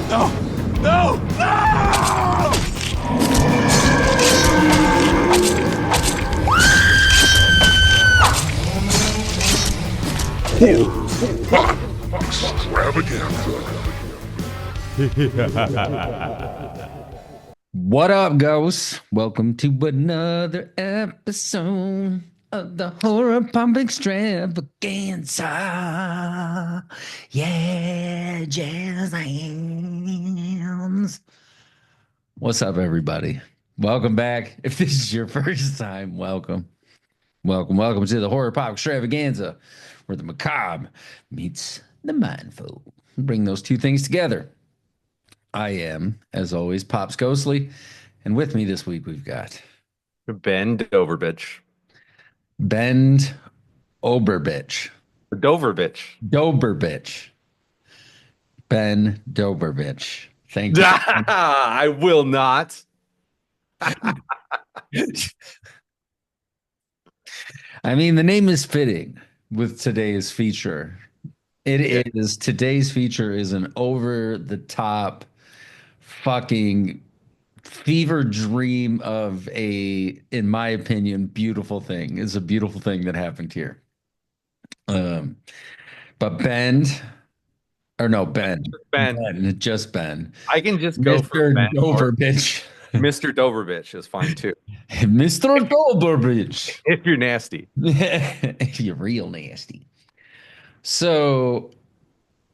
No! No! No! What up, ghosts? Welcome to another episode of the Horror Pump Extravaganza. Yeah, jazz hands. What's up, everybody? Welcome back. If this is your first time, welcome. Welcome to the Horror Pop Extravaganza, where the macabre meets the mindful. Bring those two things together. I am, as always, Pops Ghostly. And with me this week, we've got Bend over, bitch. Bend Oberbitch. Dover, bitch. Doberbitch. Ben Doberbitch. Thank you. I will not. I mean, the name is fitting with today's feature. Yeah. Today's feature is an over the top fucking fever dream of in my opinion, beautiful thing. It's a beautiful thing that happened here. Um, but Bend, or no, Ben. just Ben, I can just go for Mr. Ben or Doverbitch, Mr. Dover, bitch is fine too. Mr. Doverbitch. If you're nasty. You're real nasty. So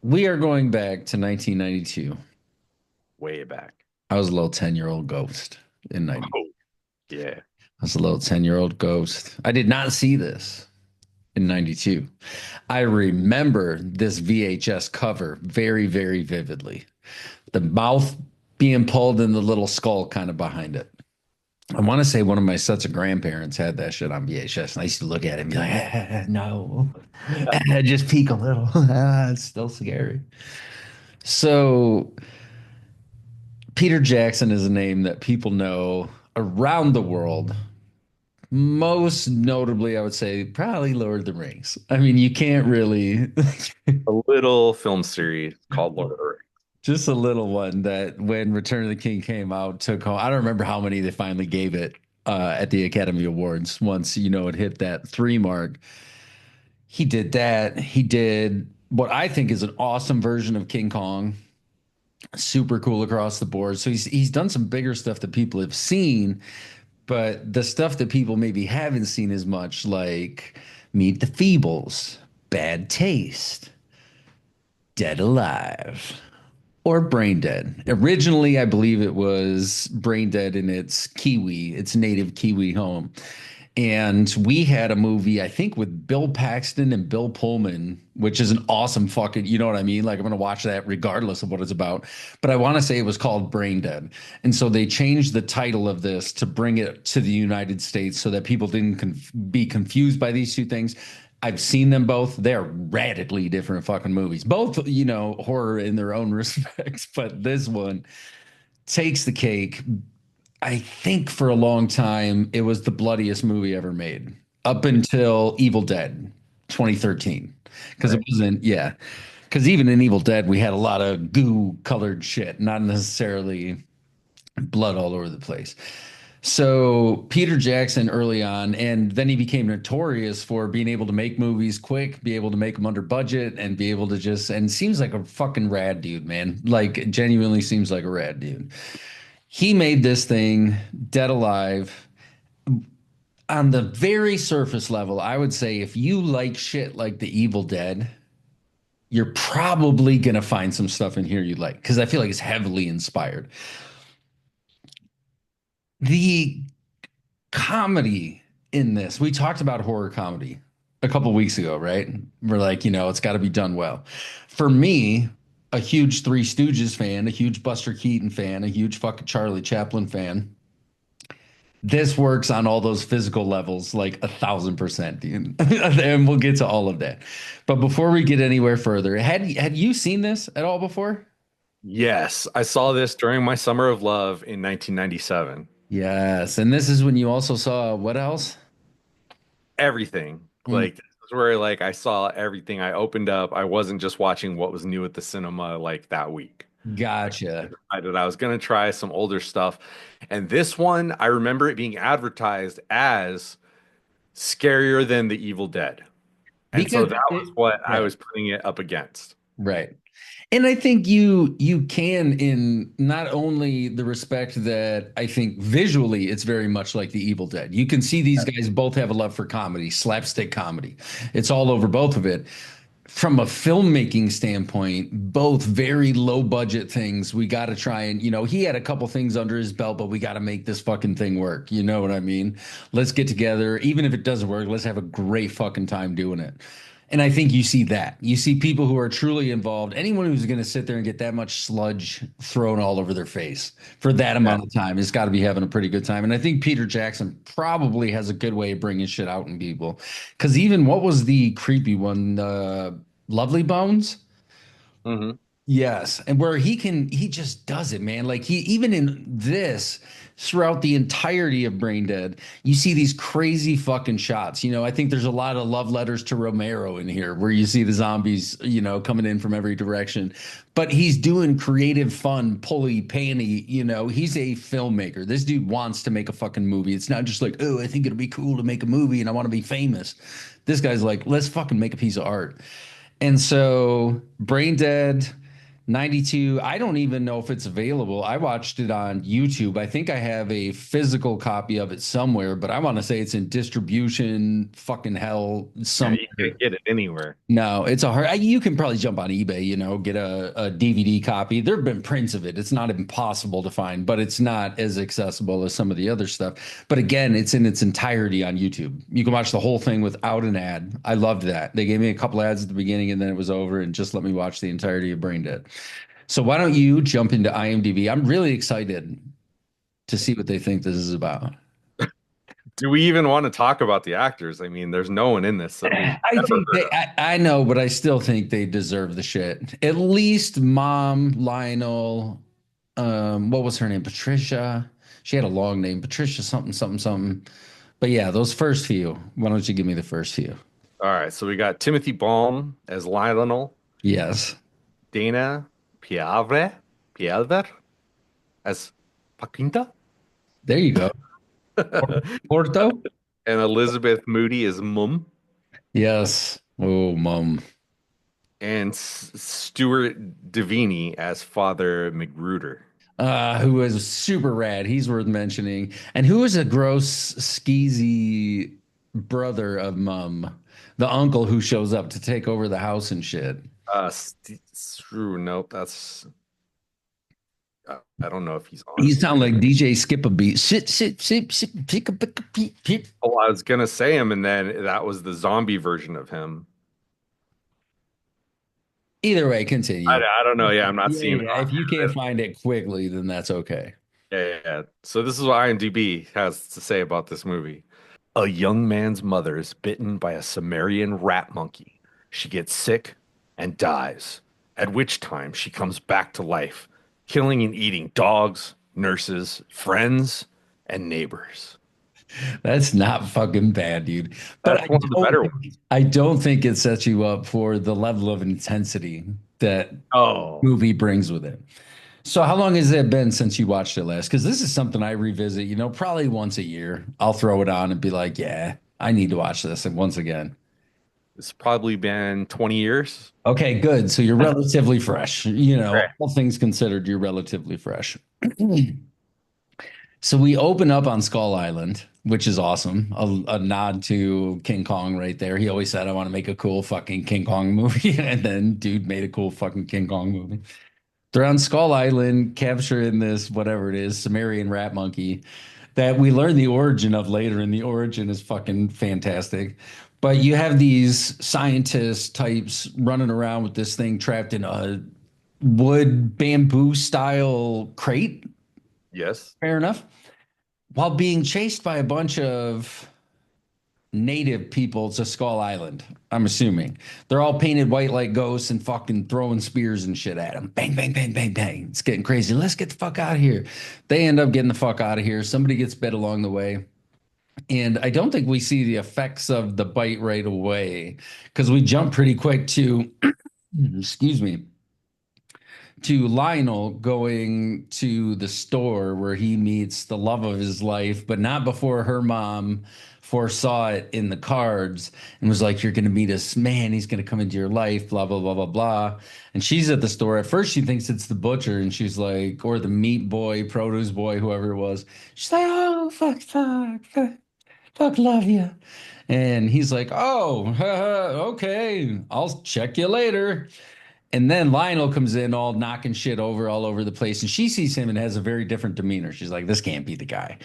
we are going back to 1992. Way back. I was a little 10-year-old ghost in 90. Oh, yeah. I was a little 10-year-old ghost. I did not see this in 92. I remember this VHS cover very, very vividly. The mouth being pulled and the little skull kind of behind it. I want to say one of my sets of grandparents had that shit on VHS, and I used to look at it and be like, no, just peek a little. It's still scary. So, Peter Jackson is a name that people know around the world. Most notably, I would say probably Lord of the Rings. I mean, you can't really, A little film series called Lord of the Rings. just a little one that when Return of the King came out, took home. I don't remember how many they finally gave it at the Academy Awards once, it hit that three mark. He did that. He did what I think is an awesome version of King Kong. Super cool across the board. So he's done some bigger stuff that people have seen, but the stuff that people maybe haven't seen as much, like Meet the Feebles, Bad Taste, Dead Alive, or Brain Dead. Originally, I believe it was Brain Dead in its native Kiwi home. And we had a movie, I think, with Bill Paxton and Bill Pullman, which is an awesome fucking, you know what I mean? Like, I'm going to watch that regardless of what it's about. But I want to say it was called Brain Dead. And so they changed the title of this to bring it to the United States so that people didn't be confused by these two things. I've seen them both. They're radically different fucking movies. Both, horror in their own respects. But this one takes the cake. I think for a long time it was the bloodiest movie ever made up until Evil Dead 2013. Because it Right. wasn't, yeah. Because even in Evil Dead, we had a lot of goo colored shit, not necessarily blood all over the place. So Peter Jackson early on, and then he became notorious for being able to make movies quick, be able to make them under budget, and be able to and seems like a fucking rad dude, man. Like genuinely seems like a rad dude. He made this thing dead alive on the very surface level. I would say if you like shit like The Evil Dead, you're probably going to find some stuff in here you like because I feel like it's heavily inspired. The comedy in this, we talked about horror comedy a couple weeks ago, right? We're like, it's got to be done well. For me, a huge Three Stooges fan, a huge Buster Keaton fan, a huge fucking Charlie Chaplin fan. This works on all those physical levels like 1,000%, dude. And we'll get to all of that. But before we get anywhere further, had you seen this at all before? Yes, I saw this during my summer of love in 1997. Yes. And this is when you also saw what else? Everything. Mm. Like this is where like I saw everything. I opened up. I wasn't just watching what was new at the cinema like that week. Gotcha. I was going to try some older stuff. And this one, I remember it being advertised as scarier than The Evil Dead. And so Because that was what I right, was putting it up against. right. And I think you can in not only the respect that I think visually it's very much like The Evil Dead. You can see these guys both have a love for comedy, slapstick comedy. It's all over both of it. From a filmmaking standpoint, both very low budget things. We got to try and, he had a couple things under his belt, but we got to make this fucking thing work. You know what I mean? Let's get together. Even if it doesn't work, let's have a great fucking time doing it. And I think you see that. You see people who are truly involved. Anyone who's going to sit there and get that much sludge thrown all over their face for that Yeah. amount of time has got to be having a pretty good time. And I think Peter Jackson probably has a good way of bringing shit out in people. Because even what was the creepy one? Lovely Bones? Hmm. Yes, and where he just does it, man. Like he even in this, throughout the entirety of Brain Dead, you see these crazy fucking shots. I think there's a lot of love letters to Romero in here, where you see the zombies, coming in from every direction. But he's doing creative, fun, pulley, panty. He's a filmmaker. This dude wants to make a fucking movie. It's not just like, oh, I think it'll be cool to make a movie and I want to be famous. This guy's like, let's fucking make a piece of art. And so, Brain Dead 92, I don't even know if it's available. I watched it on YouTube. I think I have a physical copy of it somewhere, but I want to say it's in distribution, fucking hell, Yeah, you somewhere. can't get it anywhere. No, it's a hard. You can probably jump on eBay, get a DVD copy. There have been prints of it. It's not impossible to find, but it's not as accessible as some of the other stuff. But again, it's in its entirety on YouTube. You can watch the whole thing without an ad. I loved that. They gave me a couple ads at the beginning and then it was over and just let me watch the entirety of Brain Dead. So why don't you jump into IMDb? I'm really excited to see what they think this is about. Do we even want to talk about the actors? I mean, there's no one in this that we've I ever think heard they, I know, but I still think they deserve the shit. At least Mom, Lionel, what was her name? Patricia. She had a long name, Patricia something, something, something. But yeah, those first few. Why don't you give me the first few? of. All right, so we got Timothy Balm as Lionel, Yes. Dana Piavre as Paquinta, There you go. Porto? and Elizabeth Moody as Mum, Yes. Oh, Mom. and Stuart Davini as Father McGruder. Who is super rad. He's worth mentioning. And who is a gross, skeezy brother of Mum? The uncle who shows up to take over the house and shit. Nope, that's I don't know if he's on You here. sound like DJ Skip a beat. Sit, sit, sit, sit, pick a, pick a, peep, peep. Oh, I was gonna say him, and then that was the zombie version of him. Either way, I, continue. I don't know. Yeah, I'm not Yeah, seeing it yeah. on If you can't here. find it quickly, then that's okay. Yeah. So this is what IMDb has to say about this movie. A young man's mother is bitten by a Sumerian rat monkey. She gets sick and dies, at which time she comes back to life, killing and eating dogs, nurses, friends, and neighbors. That's not fucking bad, dude. But That's one of the better ones. I don't think it sets you up for the level of intensity that Oh, movie brings with it. So how long has it been since you watched it last? Because this is something I revisit, probably once a year. I'll throw it on and be like, yeah, I need to watch this and once again. it's probably been 20 years. Okay, good. So you're relatively fresh. Right. All things considered, you're relatively fresh. So we open up on Skull Island, which is awesome. A nod to King Kong right there. He always said, I want to make a cool fucking King Kong movie. And then dude made a cool fucking King Kong movie. They're on Skull Island capturing this, whatever it is, Sumerian rat monkey that we learn the origin of later, and the origin is fucking fantastic. But you have these scientist types running around with this thing trapped in a wood bamboo style crate, Yes. fair enough, while being chased by a bunch of native people to Skull Island. I'm assuming they're all painted white like ghosts and fucking throwing spears and shit at them. Bang, bang, bang, bang, bang. It's getting crazy. Let's get the fuck out of here. They end up getting the fuck out of here. Somebody gets bit along the way. And I don't think we see the effects of the bite right away because we jump pretty quick to, excuse me, to Lionel going to the store where he meets the love of his life, but not before her mom foresaw it in the cards and was like, "You're going to meet this man. He's going to come into your life, blah, blah, blah, blah, blah." And she's at the store. At first, she thinks it's the butcher, and she's like, or the meat boy, produce boy, whoever it was. She's like, "Oh, fuck, fuck, fuck, fuck, love you." And he's like, "Oh, okay, I'll check you later." And then Lionel comes in all knocking shit over all over the place. And she sees him and has a very different demeanor. She's like, this can't be the guy.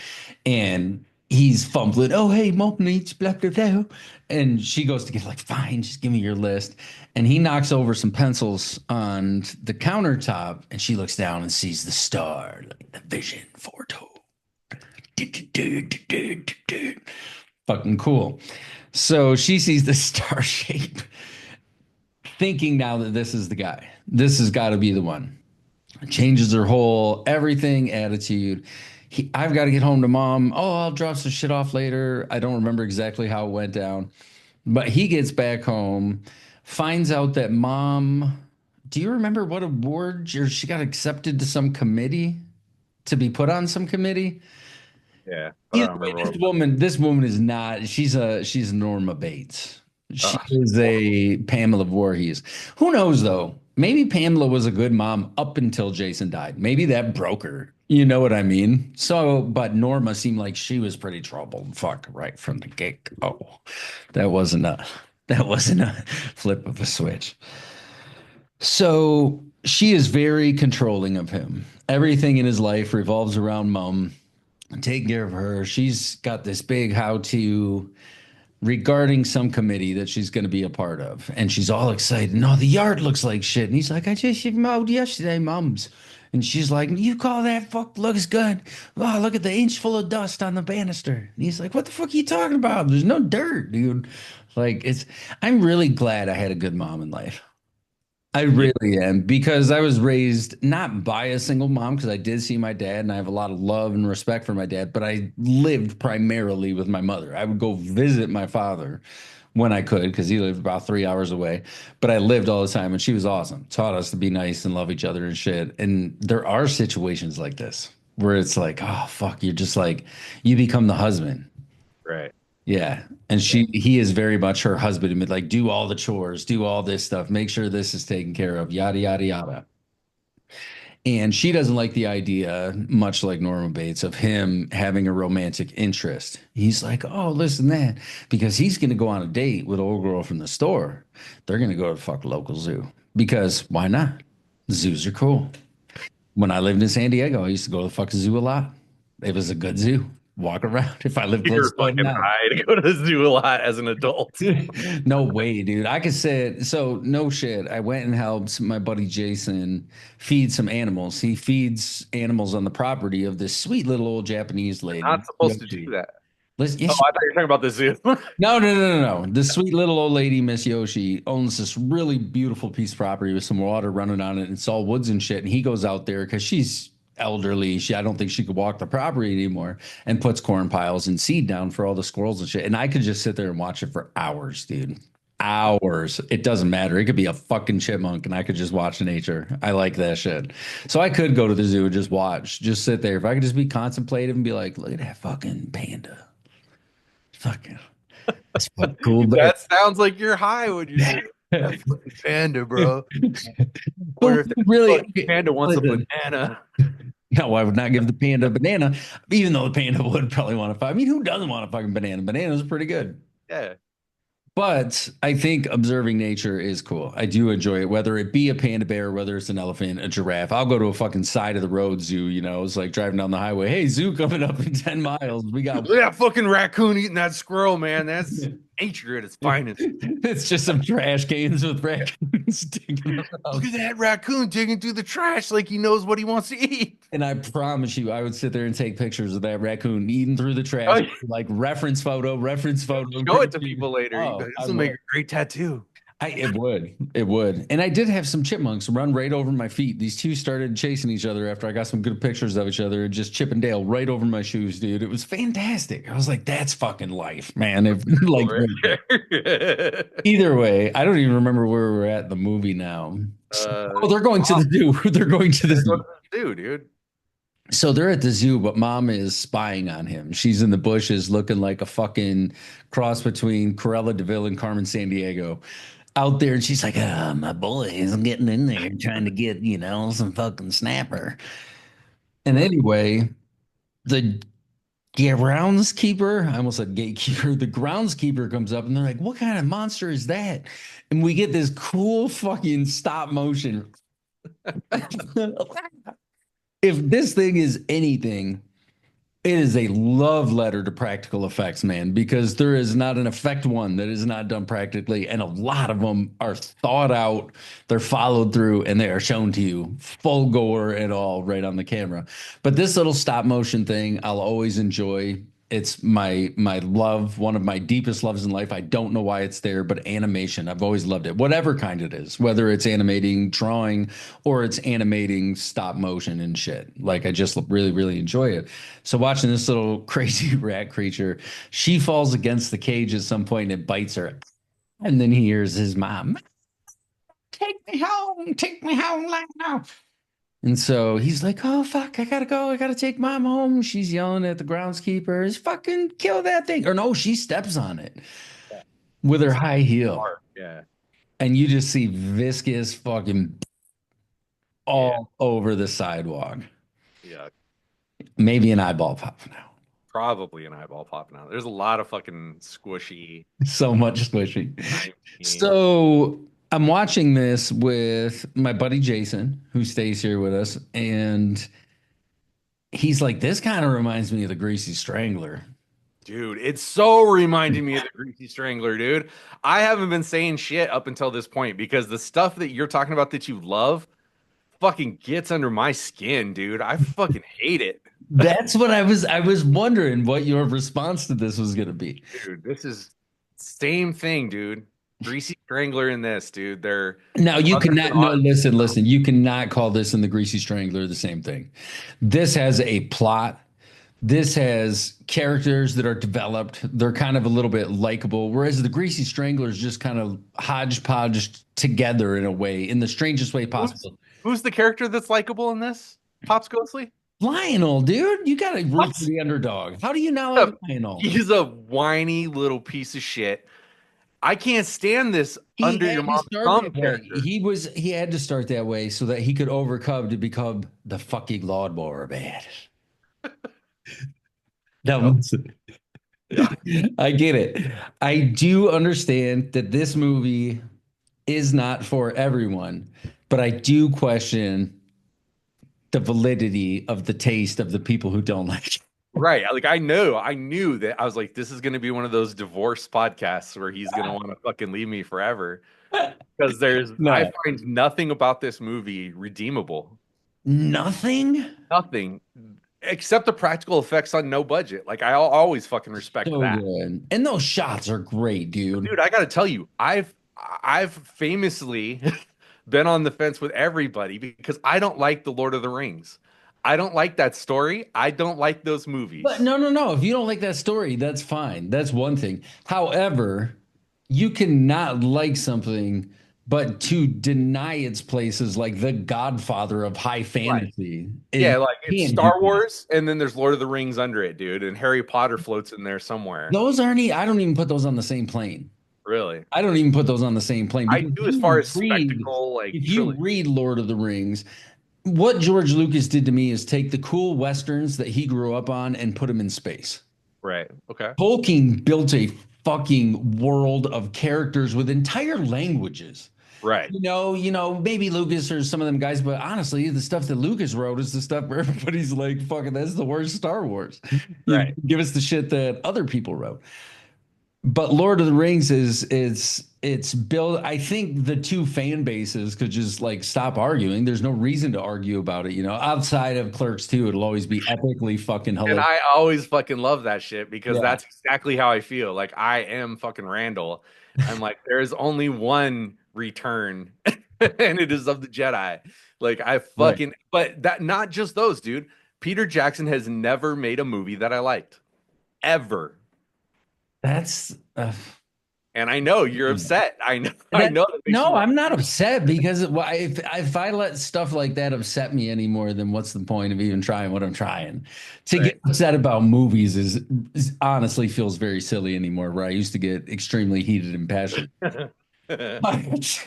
And he's fumbling, "Oh, hey, mom needs blah, blah, blah." And she goes to get like, "Fine, just give me your list." And he knocks over some pencils on the countertop. And she looks down and sees the star, like the vision foretold. Fucking cool. So she sees the star shape, thinking now that this is the guy. This has got to be the one. Changes her whole everything attitude. I've got to get home to mom. Oh, I'll drop some shit off later. I don't remember exactly how it went down, but he gets back home, finds out that mom. Do you remember what award she got accepted to some committee to be put on some committee? Yeah, but I Either don't way, remember this what. woman, this woman is not. She's Norma Bates. She Uh, is a Pamela Voorhees. Who knows though? Maybe Pamela was a good mom up until Jason died. Maybe that broke her. You know what I mean? So, but Norma seemed like she was pretty troubled. Fuck, right from the get. Oh, that wasn't a that wasn't a flip of a switch. So she is very controlling of him. Everything in his life revolves around mom, taking care of her. She's got this big how to regarding some committee that she's going to be a part of. And she's all excited. "No, the yard looks like shit." And he's like, "I just mowed yesterday, mums." And she's like, "You call that fuck looks good? Oh, look at the inch full of dust on the banister." And he's like, "What the fuck are you talking about? There's no dirt, dude." Like I'm really glad I had a good mom in life. I yeah, really am because I was raised not by a single mom because I did see my dad and I have a lot of love and respect for my dad, but I lived primarily with my mother. I would go visit my father when I could because he lived about 3 hours away, but I lived all the time and she was awesome. Taught us to be nice and love each other and shit. And there are situations like this where it's like, oh, fuck, you're just like, you become the husband. right. Yeah. And Yeah. he is very much her husband and like, do all the chores, do all this stuff, make sure this is taken care of, yada, yada, yada. And she doesn't like the idea, much like Norman Bates, of him having a romantic interest. He's like, "Oh, listen, that," because he's going to go on a date with an old girl from the store. They're going to go to the fuck local zoo because why not? Zoos are cool. When I lived in San Diego, I used to go to the fucking zoo a lot. It was a good zoo. Walk around if I lived close You're to it fucking now. high to go to the zoo a lot as an adult. No way, dude. I could say so. No shit. I went and helped my buddy Jason feed some animals. He feeds animals on the property of this sweet little old Japanese lady, Not supposed to do Yoshi. that. Listen, Oh, yes, I thought you were talking about the zoo. no, no, no, no, no. This sweet little old lady, Miss Yoshi, owns this really beautiful piece of property with some water running on it. And it's all woods and shit. And he goes out there because she's elderly. I don't think she could walk the property anymore and puts corn piles and seed down for all the squirrels and shit. And I could just sit there and watch it for hours, dude. Hours. It doesn't matter. It could be a fucking chipmunk and I could just watch nature. I like that shit. So I could go to the zoo and just watch, just sit there. If I could just be contemplative and be like, look at that fucking panda. Fucking that's fucking cool, but That sounds like you're high when you say that fucking panda, bro. I but wonder if that really, fucking panda wants a banana. no, I would not give the panda a banana, even though the panda would probably want to fight. I mean, who doesn't want a fucking banana? Bananas are pretty good. Yeah. But I think observing nature is cool. I do enjoy it, whether it be a panda bear, whether it's an elephant, a giraffe. I'll go to a fucking side of the road zoo, you know, it's like driving down the highway. Hey, zoo coming up in 10 miles. We got Look at that fucking raccoon eating that squirrel, man. That's nature at its finest. it's just some trash cans with raccoons digging Look around. at that raccoon digging through the trash like he knows what he wants to eat. And I promise you, I would sit there and take pictures of that raccoon eating through the Oh, trash, yeah. like reference photo, Show it to people later. You Oh, go, I this will make would. a great tattoo. It would. And I did have some chipmunks run right over my feet. These two started chasing each other after I got some good pictures of each other, just Chip and Dale right over my shoes, dude. It was fantastic. I was like, that's fucking life, man. If Cool, like right there. right? Either way, I don't even remember where we're at in the movie now. uh, Oh, they're going to the zoo. They're going to the They're going zoo. to the zoo, dude. So they're at the zoo, but mom is spying on him. She's in the bushes looking like a fucking cross between Cruella DeVille and Carmen Sandiego out there. And she's like, my boy is getting in there trying to get, some fucking snapper. And Yeah. anyway, the groundskeeper, I almost said gatekeeper, the groundskeeper comes up and they're like, what kind of monster is that? And we get this cool fucking stop motion. If this thing is anything, it is a love letter to practical effects, man, because there is not an effect one that is not done practically, and a lot of them are thought out, they're followed through, and they are shown to you full gore and all right on the camera. But this little stop motion thing, I'll always enjoy. It's my love, one of my deepest loves in life. I don't know why it's there, but animation, I've always loved it. Whatever kind it is, whether it's animating, drawing, or it's animating stop motion and shit. Like I just really, really enjoy it. So watching this little crazy rat creature, she falls against the cage at some point and it bites her. And then he hears his mom, take me home like now. And so he's like, oh, fuck, I gotta go. I gotta take mom home. She's yelling at the groundskeepers, fucking kill that thing. Or no, she steps on it Yeah. with her It's high heel. hard. Yeah. And you just see viscous fucking Yeah. all over the sidewalk. Yeah. Maybe an eyeball pop now. Probably an eyeball popping out. There's a lot of fucking squishy So much squishy. crime scene. So I'm watching this with my buddy Jason, who stays here with us, and he's like, "This kind of reminds me of the Greasy Strangler." Dude, it's so reminding me of the Greasy Strangler, dude. I haven't been saying shit up until this point because the stuff that you're talking about that you love fucking gets under my skin, dude. I fucking hate it. That's what I was wondering what your response to this was going to be. Dude, this is same thing, dude. Greasy Strangler in this, dude. They're Now you brothers in cannot no arms. listen, you cannot call this and the Greasy Strangler the same thing. This has a plot. This has characters that are developed. They're kind of a little bit likable, whereas the Greasy Strangler is just kind of hodgepodge together in a way, in the strangest way Who's possible. who's the character that's likable in this? Pops Ghostly? Lionel, dude, you got to root for What? the underdog. How do you not like Lionel? He's a whiny little piece of shit. I can't stand this He under your had to mom's start thumb that way. character. He had to start that way so that he could overcome to become the fucking lawnmower man. Now Yep. listen, Yeah. I get it. I do understand that this movie is not for everyone, but I do question the validity of the taste of the people who don't like it. Right. Like I knew that I was like, this is gonna be one of those divorce podcasts where he's gonna want to fucking leave me forever. Because I No, find nothing about this movie redeemable. nothing. Nothing. Except the practical effects on no budget. Like always fucking respect So that. good. And those shots are great, dude. Dude, I gotta tell you, I've famously been on the fence with everybody because I don't like the Lord of the Rings. I don't like that story. I don't like those But movies. no, no, no. If you don't like that story, that's fine. That's one thing. However, you cannot like something, but to deny its place is like the godfather of high Right. fantasy. Yeah, It like it's can't do Star that. Wars, and then there's Lord of the Rings under it, dude, and Harry Potter floats in there somewhere. Those aren't, I don't even put those on the same plane. Really. I don't even put those on the same plane I because do as far as spectacle, like if you trilogy. read Lord of the Rings, what George Lucas did to me is take the cool westerns that he grew up on and put them in space. Right. Okay. Tolkien built a fucking world of characters with entire languages. Right. Maybe Lucas or some of them guys, but honestly, the stuff that Lucas wrote is the stuff where everybody's like, fucking, that's the worst Star Wars. Right. Give us the shit that other people wrote. But Lord of the Rings is it's built. I think the two fan bases could just like stop arguing. There's no reason to argue about it, you know. Outside of Clerks 2, it'll always be epically fucking And hilarious. I always fucking love that shit because Yeah, that's exactly how I feel. Like I am fucking Randall. I'm like, there's only one return, and it is of the Jedi. Like I right. fucking, but that not just those, dude. Peter Jackson has never made a movie that I liked ever. That's And I know you're upset. I that know that makes you no, want I'm not to. upset because if I let stuff like that upset me anymore, then what's the point of even trying what I'm trying? To Right. get upset about movies is honestly feels very silly anymore, where I used to get extremely heated and passionate. But,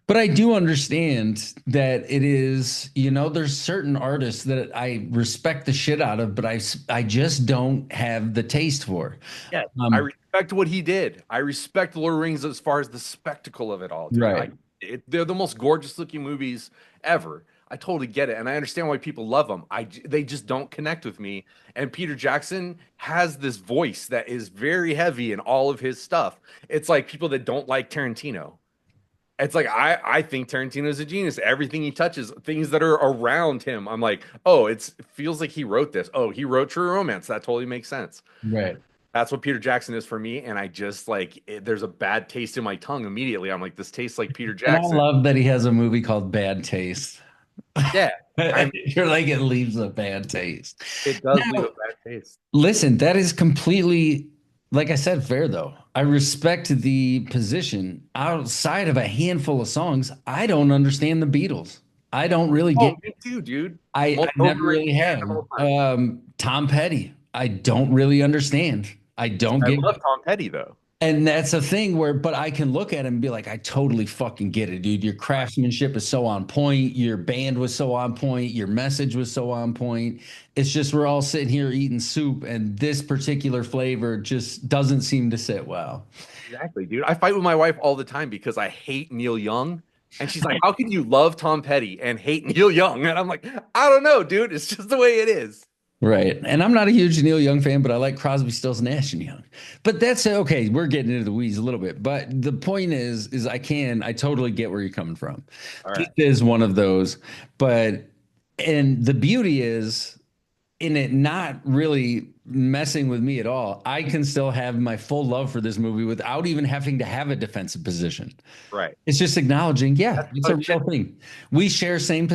but I do understand that it is, you know, there's certain artists that I respect the shit out of, but I just don't have the taste for. Yeah, I Um, respect what he did. I respect Lord of the Rings as far as the spectacle of it all, dude. right, They're the most gorgeous looking movies ever. I totally get it, and I understand why people love them. They just don't connect with me. And Peter Jackson has this voice that is very heavy in all of his stuff. It's like people that don't like Tarantino. It's like I think Tarantino is a genius. Everything he touches, things that are around him, I'm like, oh, it feels like he wrote this. Oh, he wrote True Romance. That totally makes sense. right. That's what Peter Jackson is for me, and I just like there's a bad taste in my tongue immediately. I'm like, this tastes like Peter And I Jackson. love that he has a movie called Bad Taste. Yeah, I mean, You're like, it leaves a bad taste. it does leave a Now, bad taste. listen, that is completely, like I said, fair though. I respect the position. Outside of a handful of songs, I don't understand the Beatles. I don't really get Oh, me too, dude. I Most never overrated really band have. of all time. Tom Petty, I don't really understand. I don't I get love it. Tom Petty though. And that's a thing where, but I can look at him and be like, I totally fucking get it, dude. Your craftsmanship is so on point. Your band was so on point. Your message was so on point. It's just we're all sitting here eating soup, and this particular flavor just doesn't seem to sit well. Exactly, dude. I fight with my wife all the time because I hate Neil Young. And she's like, how can you love Tom Petty and hate Neil Young? And I'm like, I don't know, dude. It's just the way it is. Right. And I'm not a huge Neil Young fan, but I like Crosby, Stills, Nash and Young. But that's okay. We're getting into the weeds a little bit. But the point is I totally get where you're coming from. All This right. is one of those. But, and the beauty is in it not really messing with me at all. I can still have my full love for this movie without even having to have a defensive position. Right. It's just acknowledging, yeah, it's a Oh, real shit. thing. We share same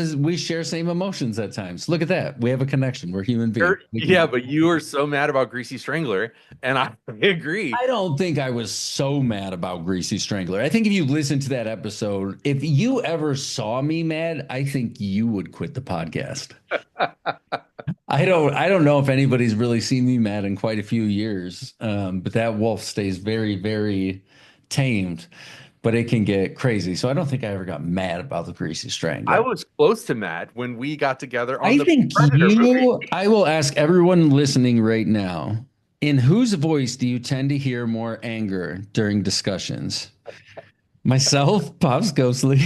emotions at times. Look at that. We have a connection. We're human beings. We can. Yeah, but you were so mad about Greasy Strangler, and I agree. I don't think I was so mad about Greasy Strangler. I think if you listen to that episode, if you ever saw me mad, I think you would quit the podcast. I don't know if anybody's really seen me mad in quite a few years. But that wolf stays very, very tamed, but it can get crazy. So I don't think I ever got mad about the Greasy I Strangler. was close to Matt when we got together on I the think Predator movie. I will ask everyone listening right now, in whose voice do you tend to hear more anger during discussions? Myself, Pops Ghostly.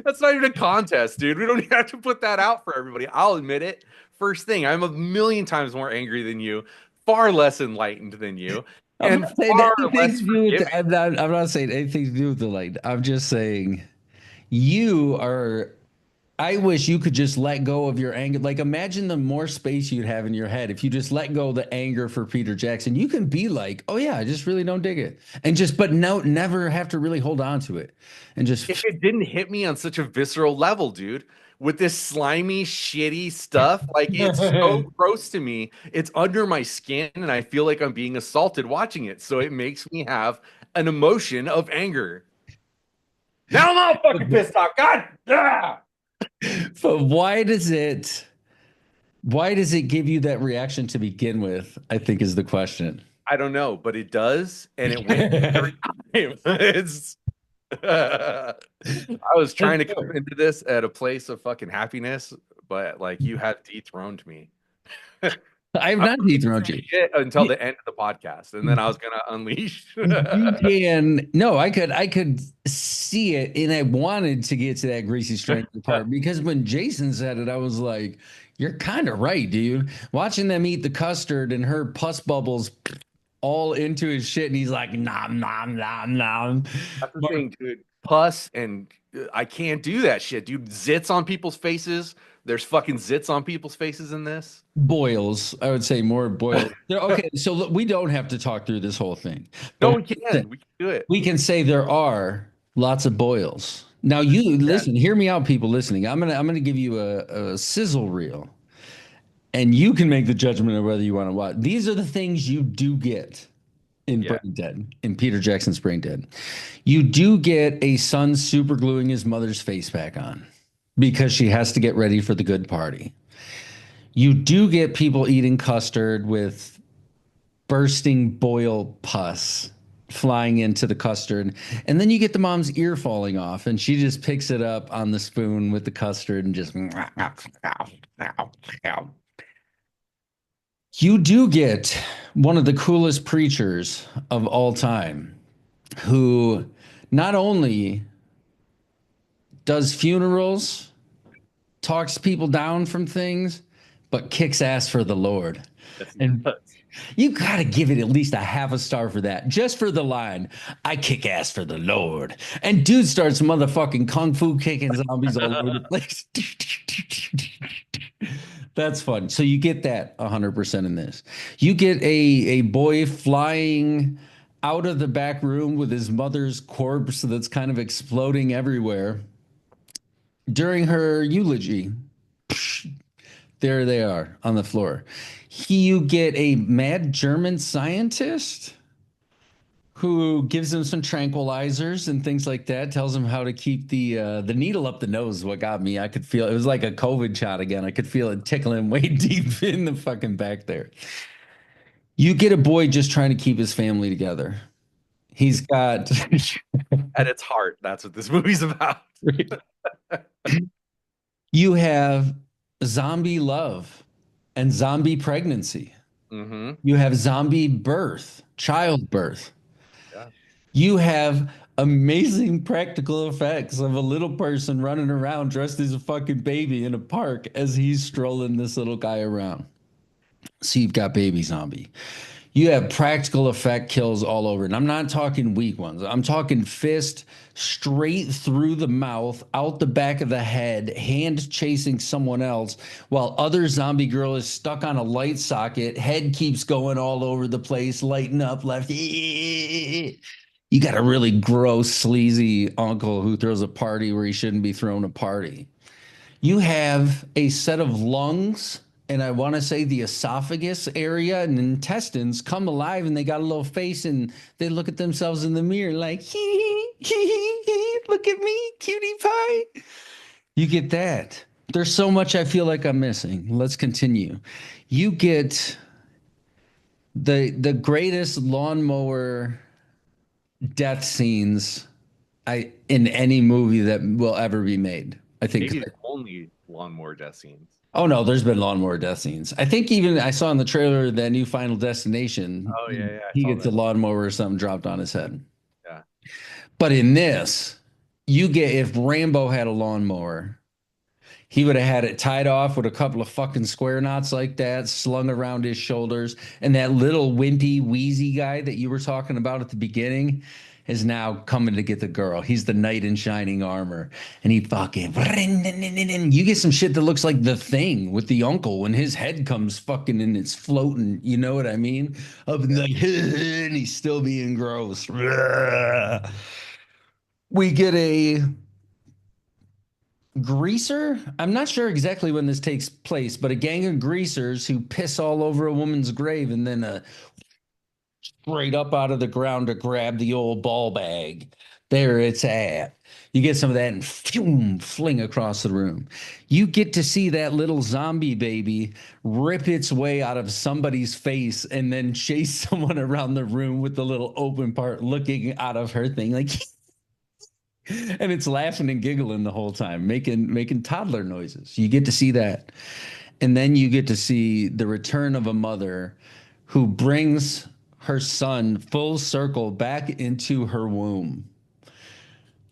That's not even a contest, dude. We don't even have to put that out for everybody. I'll admit it. First thing, I'm a million times more angry than you, far less enlightened than you, I'm and not saying far anything less to do with forgiving. the, I'm not saying anything to do with the light. I'm just saying you are I wish you could just let go of your anger. Like imagine the more space you'd have in your head if you just let go of the anger for Peter Jackson. You can be like, "Oh yeah, I just really don't dig it." And just but no never have to really hold on to it. And If just it didn't hit me on such a visceral level, dude, with this slimy, shitty stuff, like it's so gross to me. It's under my skin, and I feel like I'm being assaulted watching it. So it makes me have an emotion of anger. Now I'm all fucking pissed off. God, ah! but why does it give you that reaction to begin with? I think is the question. I don't know, but it does, and it wins every time. It's. I was That's trying to come fair. into this at a place of fucking happiness, but like you have dethroned me. I have I was not gonna dethroned say you. shit until the end of the podcast, and then I was gonna unleash. You can no, I could see it, and I wanted to get to that greasy strangler part because when Jason said it, I was like, "You're kind of right, dude." Watching them eat the custard and her pus bubbles all into his shit, and he's like, nom nom nom nom. That's the Mark thing, dude. Pus and I can't do that shit, dude. Zits on people's faces. There's fucking zits on people's faces in this. boils, I would say more boils. Okay, so look, we don't have to talk through this whole thing, but No, we can. We can do it. we can say there are lots of boils. Now, you Yeah. listen, hear me out, people listening. I'm gonna give you a sizzle reel, and you can make the judgment of whether you want to watch. These are the things you do get in Yeah. Brain Dead, in Peter Jackson's Brain Dead. You do get a son super gluing his mother's face back on because she has to get ready for the good party. You do get people eating custard with bursting boil pus flying into the custard. And then you get the mom's ear falling off, and she just picks it up on the spoon with the custard and just. You do get one of the coolest preachers of all time who not only does funerals, talks people down from things, but kicks ass for the Lord. Yes, he And does. you got to give it at least a half a star for that, just for the line, I kick ass for the Lord. And dude starts motherfucking kung fu kicking zombies all over the place. That's fun. So you get that 100% in this. You get a boy flying out of the back room with his mother's corpse that's kind of exploding everywhere during her eulogy. There they are on the floor. You get a mad German scientist who gives him some tranquilizers and things like that, tells him how to keep the needle up the nose is what got me. I could feel it was like a COVID shot again. I could feel it tickling way deep in the fucking back there. You get a boy just trying to keep his family together. He's got At its heart, that's what this movie's about. you have zombie love and zombie pregnancy. Hmm. You have zombie birth, childbirth. Yeah. You have amazing practical effects of a little person running around dressed as a fucking baby in a park as he's strolling this little guy around. So you've got baby zombie. You have practical effect kills all over. And I'm not talking weak ones. I'm talking fist straight through the mouth, out the back of the head, hand chasing someone else, while other zombie girl is stuck on a light socket. Head keeps going all over the place, lighting up left. You got a really gross, sleazy uncle who throws a party where he shouldn't be throwing a party. You have a set of lungs, and I want to say the esophagus area and intestines come alive, and they got a little face, and they look at themselves in the mirror like, look at me, cutie pie. You get that. There's so much I feel like I'm missing. Let's continue. You get the greatest lawnmower death scenes in any movie that will ever be made. I think. Maybe the only lawnmower death scenes. Oh no, there's been lawnmower death scenes. I think even I saw in the trailer that new Final Destination, Oh yeah, yeah, I he saw gets a that. lawnmower or something dropped on his head. Yeah. But in this, you get if Rambo had a lawnmower, he would have had it tied off with a couple of fucking square knots like that, slung around his shoulders. And that little wimpy, wheezy guy that you were talking about at the beginning is now coming to get the girl. He's the knight in shining armor. And he fucking. You get some shit that looks like the thing with the uncle when his head comes fucking and it's floating. You know what I mean? Up and like, and he's still being gross. We get a greaser. I'm not sure exactly when this takes place, but a gang of greasers who piss all over a woman's grave and then straight up out of the ground to grab the old ball bag. There it's at. You get some of that and phew, fling across the room. You get to see that little zombie baby rip its way out of somebody's face and then chase someone around the room with the little open part looking out of her thing like and it's laughing and giggling the whole time, making toddler noises. You get to see that. And then you get to see the return of a mother who brings her son full circle back into her womb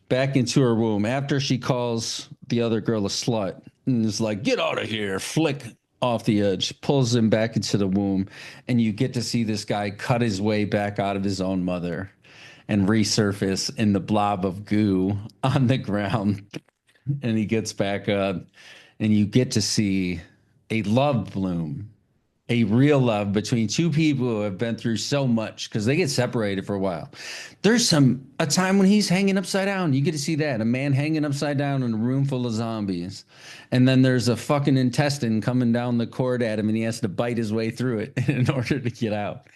after she calls the other girl a slut and is like, get out of here, flick. off the edge, pulls him back into the womb, and you get to see this guy cut his way back out of his own mother and resurface in the blob of goo on the ground. And he gets back up, and you get to see a love bloom, a real love between two people who have been through so much because they get separated for a while. There's a time when he's hanging upside down. You get to see that a man hanging upside down in a room full of zombies, and then there's a fucking intestine coming down the cord at him, and he has to bite his way through it in order to get out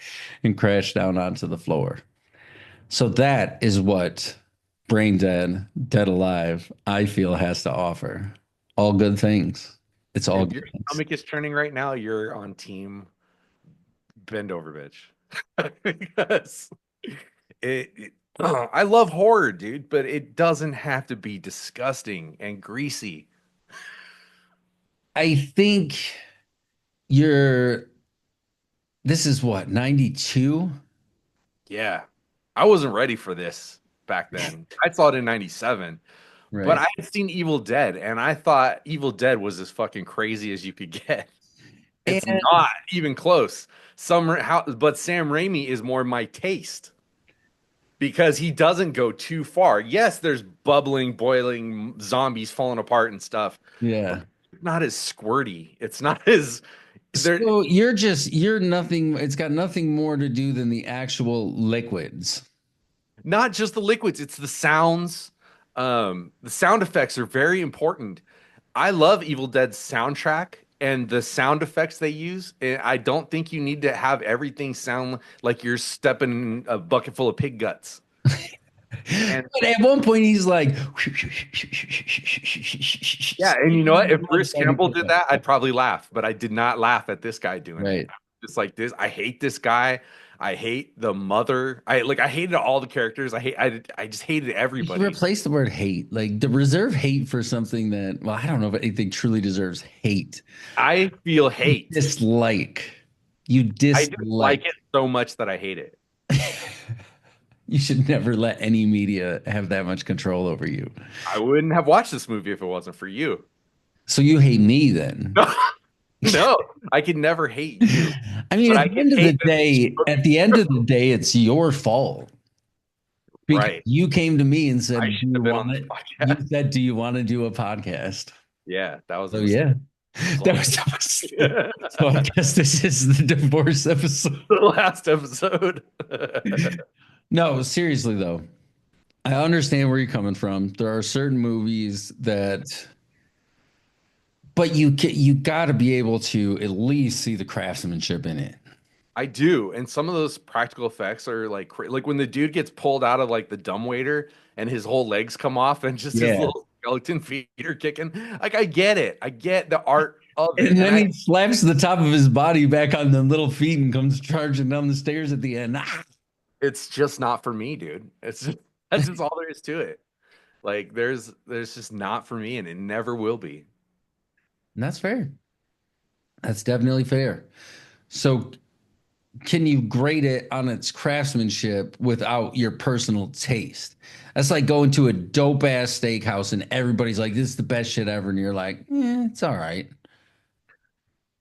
and crash down onto the floor. So that is what Brain Dead, Dead Alive, I feel has to offer. All good things. It's all If good your things. stomach is turning right now, you're on team bend over, bitch. Because I love horror, dude, but it doesn't have to be disgusting and greasy. I think you're, this is what, 92? Yeah. I wasn't ready for this back then. I saw it in 97, but Right. I had seen Evil Dead and I thought Evil Dead was as fucking crazy as you could get. It's And not even close. But Sam Raimi is more my taste because he doesn't go too far. Yes, there's bubbling, boiling zombies falling apart and stuff, but yeah. it's not as squirty. It's not as there. So you're nothing, it's got nothing more to do than the actual liquids. Not just the liquids, it's the sounds. The sound effects are very important. I love Evil Dead's soundtrack and the sound effects they use. And I don't think you need to have everything sound like you're stepping in a bucket full of pig guts. And But at one point he's like, yeah, and you know what? If blood Bruce starting Campbell to did come. that, I'd probably laugh, but I did not laugh at this guy doing it. Right. Just like this, I hate this guy. I hate the mother. I hated all the characters. I just hated You should everybody. replace the word hate, like to reserve hate for something that, well, I don't know if anything truly deserves hate. I feel hate. Dislike. You I dislike. dislike it so much that I hate it. You should never let any media have that much control over you. I wouldn't have watched this movie if it wasn't for you. So you hate me then. No, I could never hate you, I mean, but at I the can end of the hate that these day, movies at the end are of the day, it's your fault because right. you came to me and I said, "Do should you have been on want this it?" You podcast. said, "Do you want to do a podcast?" Yeah, that was a So mistake. yeah, As that long was as a mistake. So I guess this is the divorce episode. the last episode. No, seriously though, I understand where you're coming from. There are certain movies that, but you got to be able to at least see the craftsmanship in it. I do, and some of those practical effects are like like when the dude gets pulled out of like the dumbwaiter and his whole legs come off and just his Yeah. little skeleton feet are kicking. Like I get it. I get the art of it. And And then I he slaps the top of his body back on the little feet and comes charging down the stairs at the end. Ah! it's just not for me, dude. It's just that's just all there is to it. Like there's just not for me and it never will be. And that's fair. That's definitely fair. So, can you grade it on its craftsmanship without your personal taste? That's like going to a dope ass steakhouse and everybody's like, "This is the best shit ever," and you're like, "It's all right."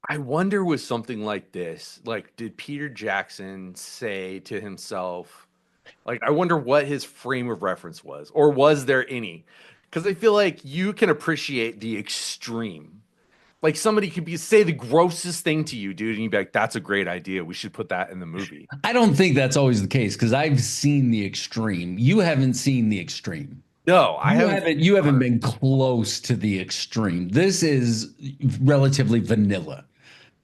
I wonder with something like this, like did Peter Jackson say to himself, like I wonder what his frame of reference was, or was there any? Because I feel like you can appreciate the extreme. Like somebody could be say the grossest thing to you, dude, and you'd be like, "That's a great idea. We should put that in the movie." I don't think that's always the case because I've seen the extreme. You haven't seen the extreme. No, I haven't. You haven't been close to the extreme. This is relatively vanilla,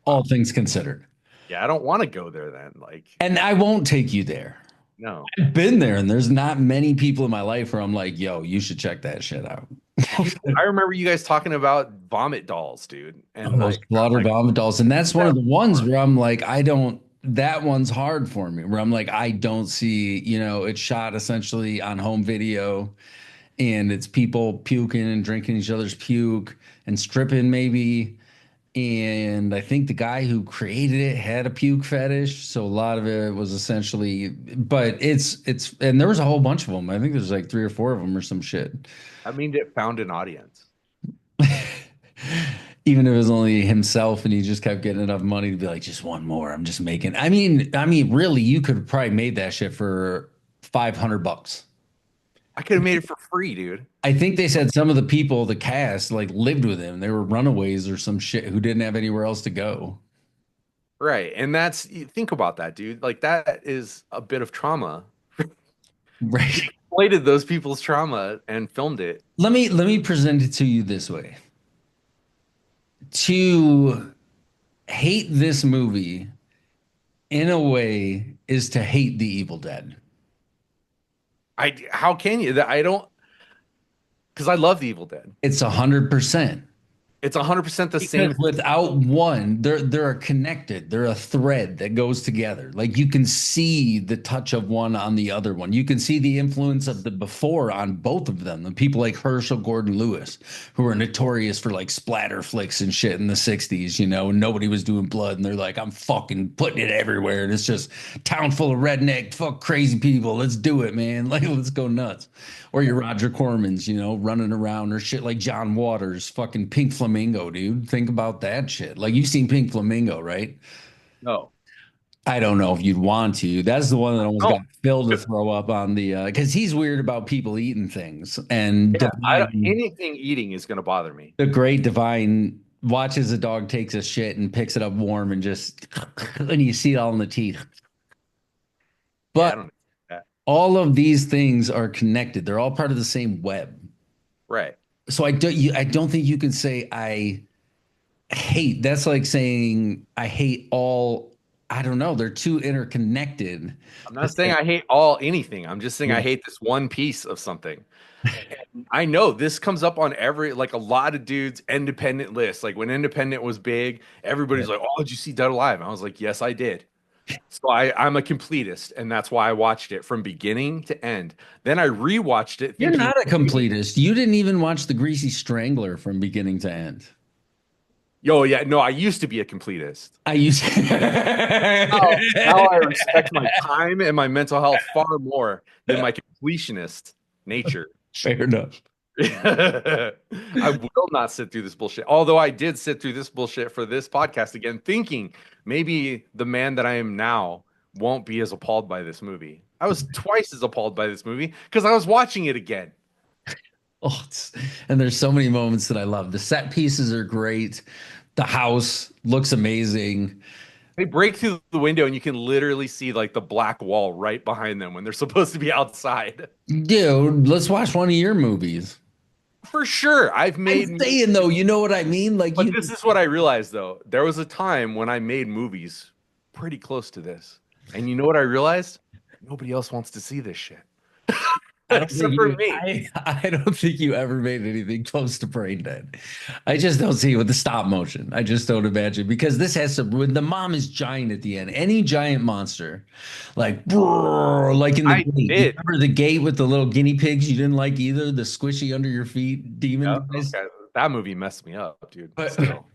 all things considered. Yeah, I don't want to go there then. Like, And I won't take you there. no. I've been there, and there's not many people in my life where I'm like, yo, you should check that shit out. I remember you guys talking about vomit dolls, dude, and Those like, I'm slaughter like, vomit dolls. And that's one of that the ones where I'm like, I don't, that one's hard for me, where I'm like, I don't see, it's shot essentially on home video and it's people puking and drinking each other's puke and stripping maybe. And I think the guy who created it had a puke fetish, so a lot of it was essentially. But and there was a whole bunch of them. I think there's like three or four of them or some shit. I mean, it found an audience. Even if it was only himself and he just kept getting enough money to be like, just one more. I'm just making. Really, you could have probably made that shit for $500. I could have made it for free, dude. I think they said some of the people, the cast, like lived with him. They were runaways or some shit who didn't have anywhere else to go. Right. And think about that, dude. Like that is a bit of trauma. He Right. exploited those people's trauma and filmed it. Let me present it to you this way. To hate this movie in a way is to hate the Evil Dead. How can you? That I don't, because I love the Evil Dead. It's 100%. It's 100% the Because same. without one, they're connected. They're a thread that goes together. Like you can see the touch of one on the other one. You can see the influence of the before on both of them. The people like Herschel Gordon Lewis, who were notorious for like splatter flicks and shit in the 60s, and nobody was doing blood. And they're like, I'm fucking putting it everywhere. And it's just town full of redneck, fuck crazy people. Let's do it, man. Like, let's go nuts. Or your Roger Cormans, running around or shit like John Waters, fucking Pink Flamingo, dude. Think about that shit. Like you've seen Pink Flamingo, right? No. I don't know if you'd want to. That's the one that almost got No. Phil to throw up on the because he's weird about people eating things. And Yeah. I don't, Divine, anything eating is going to bother me. the great Divine watches a dog takes a shit and picks it up warm and just and you see it all in the teeth. Yeah. I But don't. That. all of these things are connected. They're all part of the same web. Right. So I don't think you can say I hate. That's like saying I hate all. I don't know. They're too interconnected I'm to not saying say. I hate all anything. I'm just saying I Yeah. hate this one piece of something. I know this comes up on like a lot of dudes' independent lists. Like when independent was big, everybody's like, "Oh, did you see Dead Alive?" And I was like, "Yes, I did." So I'm a completist, and that's why I watched it from beginning to end. Then I rewatched it, You're thinking, not a completist. You didn't even watch The Greasy Strangler from beginning to end. "Yo, yeah, no, I used to be a completist. I used Now I respect my time and my mental health far more than my completionist nature." Fair enough. I will not sit through this bullshit. Although I did sit through this bullshit for this podcast again, thinking maybe the man that I am now won't be as appalled by this movie. I was twice as appalled by this movie because I was watching it again. Oh, and there's so many moments that I love. The set pieces are great. The house looks amazing. They break through the window and you can literally see like the black wall right behind them when they're supposed to be outside. Dude, let's watch one of your movies. For sure, I've I'm made saying movies, though, you know what I mean? Like but you this is what I realized though. There was a time when I made movies pretty close to this. And you know what I realized? Nobody else wants to see this shit I don't except think for you me. I don't think you ever made anything close to Brain Dead. I just don't see it with the stop motion. I just don't imagine because this has some when the mom is giant at the end, any giant monster, like brrr, like in the I gate. You did. remember the gate with the little guinea pigs you didn't like either, the squishy under your feet demon Yeah, guys. okay. That movie messed me up, dude. But Still.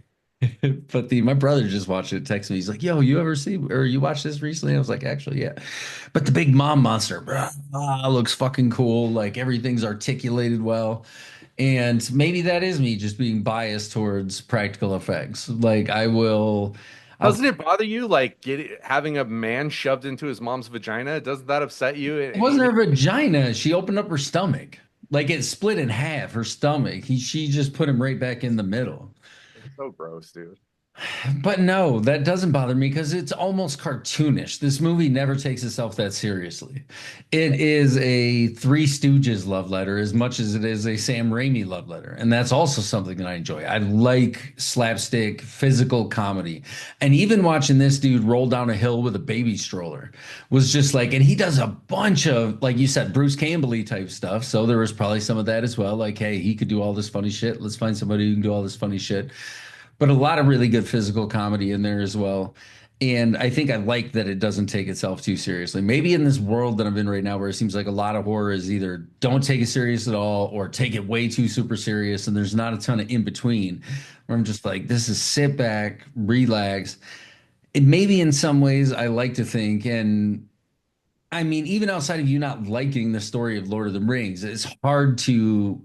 but the my brother just watched it, texted me. He's like, "Yo, you ever see or you watched this recently?" I was like, "Actually, yeah." But the big mom monster, bro, looks fucking cool. Like everything's articulated well. And maybe that is me just being biased towards practical effects. Like I'll Doesn't it bother you like having a man shoved into his mom's vagina? Doesn't that upset you? it wasn't her vagina. She opened up her stomach. Like it split in half, her stomach. She just put him right back in the middle. It's so gross, dude. But no, that doesn't bother me because it's almost cartoonish. This movie never takes itself that seriously. It is a Three Stooges love letter as much as it is a Sam Raimi love letter. And that's also something that I enjoy. I like slapstick, physical comedy. And even watching this dude roll down a hill with a baby stroller was just like, and he does a bunch of, like you said, Bruce Campbell type stuff. So there was probably some of that as well. Like, hey, he could do all this funny shit. Let's find somebody who can do all this funny shit, but a lot of really good physical comedy in there as well. And I think I like that it doesn't take itself too seriously. Maybe in this world that I'm in right now, where it seems like a lot of horror is either don't take it serious at all or take it way too super serious, and there's not a ton of in between, where I'm just like, this is sit back, relax. And maybe in some ways, I like to think, and I mean, even outside of you not liking the story of Lord of the Rings, it's hard to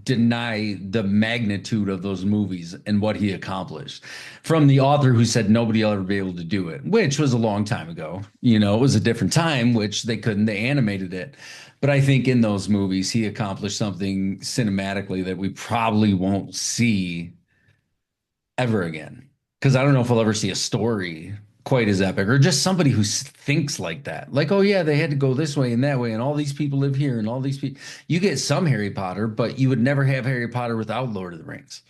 deny the magnitude of those movies and what he accomplished from the author who said nobody will ever be able to do it, which was a long time ago. It was a different time, which they couldn't, they animated it. But I think in those movies, he accomplished something cinematically that we probably won't see ever again. Because I don't know if we'll ever see a story quite as epic or just somebody who thinks like that. Like, oh, yeah, they had to go this way and that way, and all these people live here, and all these people. You get some Harry Potter, but you would never have Harry Potter without Lord of the Rings.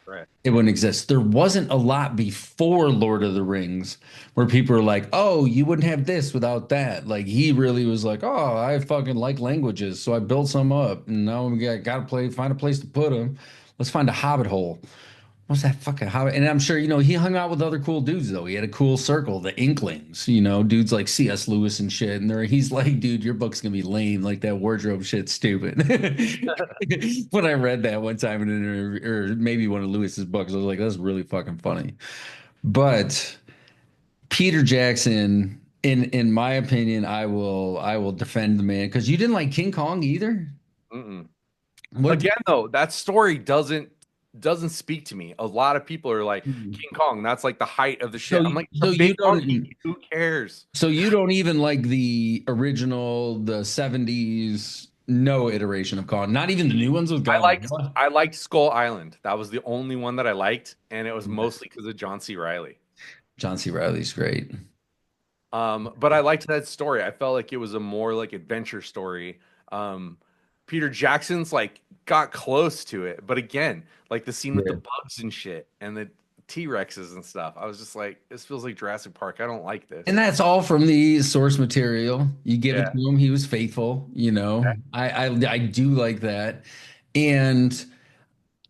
Right. It wouldn't exist. There wasn't a lot before Lord of the Rings where people are like, oh, you wouldn't have this without that. Like, he really was like, oh, I fucking like languages, so I built some up, and now we got to find a place to put them. Let's find a hobbit hole. What's that fucking hobbit? And I'm sure, he hung out with other cool dudes though. He had a cool circle, the Inklings, dudes like C.S. Lewis and shit. And he's like, dude, your book's gonna be lame. Like that wardrobe shit's stupid. When I read that one time in an interview, or maybe one of Lewis's books, I was like, that's really fucking funny. But Peter Jackson, in my opinion, I will defend the man because you didn't like King Kong either. Mm-mm. What did Again, though, that story doesn't speak to me. A lot of people are like you, King Kong. That's like the height of the so shit. I'm like, it's a so you big monkey. don't Who cares? So you don't even like the original, the 70s, no iteration of Kong, not even the new ones with I liked Godzilla. I liked Skull Island. That was the only one that I liked, and it was Yeah. mostly because of John C. Riley. John C. Riley's great. But I liked that story. I felt like it was a more like adventure story. Um, Peter Jackson's like got close to it, but again, like the scene with the Yeah. bugs and shit and the T-Rexes and stuff. I was just like, this feels like Jurassic Park. I don't like And this. that's all from the source material. You give it Yeah. to him, he was faithful. I do like that. And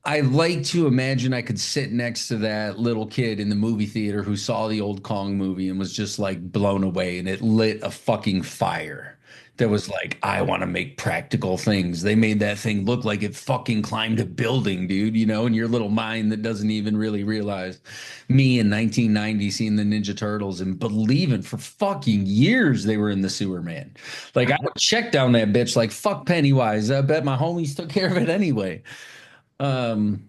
I like to imagine I could sit next to that little kid in the movie theater who saw the old Kong movie and was just like blown away, and it lit a fucking fire that was Mhm. like, I want to make practical things. They made that thing look like it fucking climbed a building, dude, in your little mind that doesn't even really realize. Me in 1990 seeing the Ninja Turtles and believing for fucking years they were in the sewer, man. Like I would check down that bitch like fuck Pennywise. I bet my homies took care of it anyway. Um,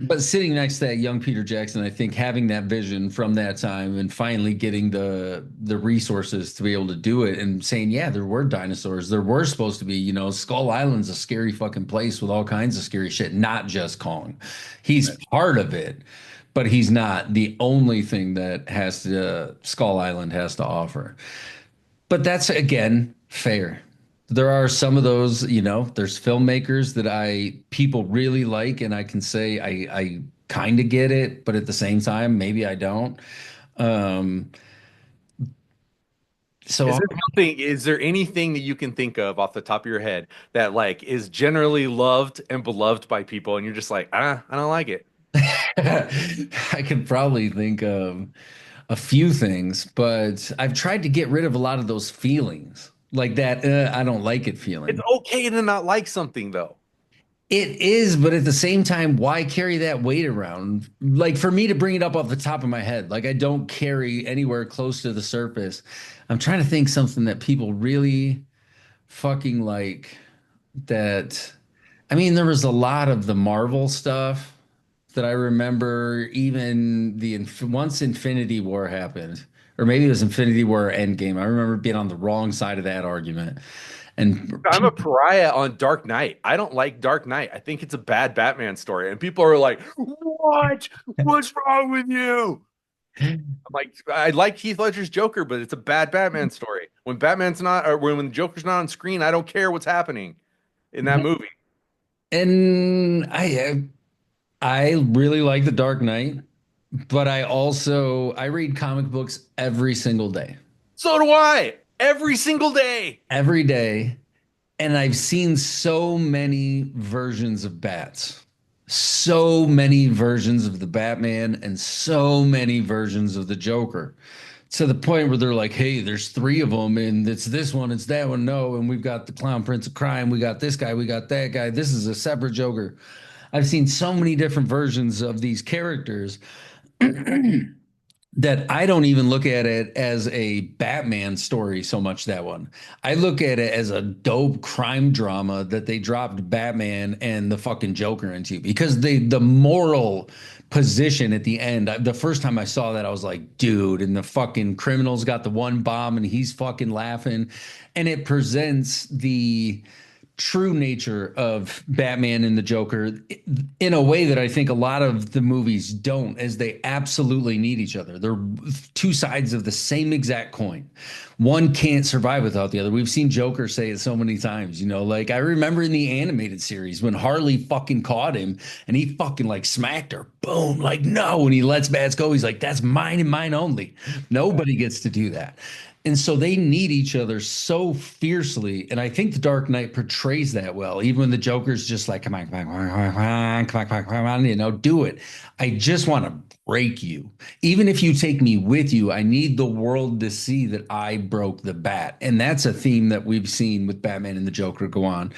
but sitting next to that young Peter Jackson, I think having that vision from that time and finally getting the resources to be able to do it and saying, yeah, there were dinosaurs. There were supposed to be, Skull Island's a scary fucking place with all kinds of scary shit, not just Kong. He's Right. part of it, but he's not the only thing that Skull Island has to offer. But that's again fair. There are some of those, there's filmmakers that people really like, and I can say I kind of get it, but at the same time, maybe I don't. Um, so Is I'm, there is there anything that you can think of off the top of your head that like is generally loved and beloved by people and you're just like, I don't like it. I could probably think of a few things, but I've tried to get rid of a lot of those feelings, like that I don't like it It's feeling. okay to not like something though. It is, but at the same time, why carry that weight around? Like for me to bring it up off the top of my head, like I don't carry anywhere close to the surface. I'm trying to think something that people really fucking like that. I mean, there was a lot of the Marvel stuff that I remember, even once Infinity War happened, or maybe it was Infinity War or Endgame. I remember being on the wrong side of that argument. And I'm a pariah on Dark Knight. I don't like Dark Knight. I think it's a bad Batman story. And people are like, what? What's wrong with you? I'm like, I like Heath Ledger's Joker, but it's a bad Batman story. When Batman's not, or when Joker's not on screen, I don't care what's happening in that movie. and I really like The Dark Knight, but I read comic books every single day. So do I. Every single day. Every day. And I've seen so many versions of bats. So many versions of the Batman and so many versions of the Joker. To the point where they're like, hey, there's three of them, and it's this one, it's that one. No, and we've got the Clown Prince of Crime, we got this guy, we got that guy. This is a separate Joker. I've seen so many different versions of these characters. that I don't even look at it as a Batman story so much, that one. I look at it as a dope crime drama that they dropped Batman and the fucking Joker into, because the moral position at the end, the first time I saw that I was like, dude, and the fucking criminal's got the one bomb and he's fucking laughing, and it presents the true nature of Batman and the Joker in a way that I think a lot of the movies don't, as they absolutely need each other. They're two sides of the same exact coin. One can't survive without the other. We've seen Joker say it so many times, like I remember in the animated series when Harley fucking caught him and he fucking like smacked her. Boom, like no, when he lets bats go, he's like, that's mine and mine only. Nobody gets to do that. And so they need each other so fiercely. And I think The Dark Knight portrays that well. Even when the Joker's just like, come on, come on, come on, come on, come on, come on, come on, do it. I just want to break you. Even if you take me with you, I need the world to see that I broke the bat. And that's a theme that we've seen with Batman and the Joker go on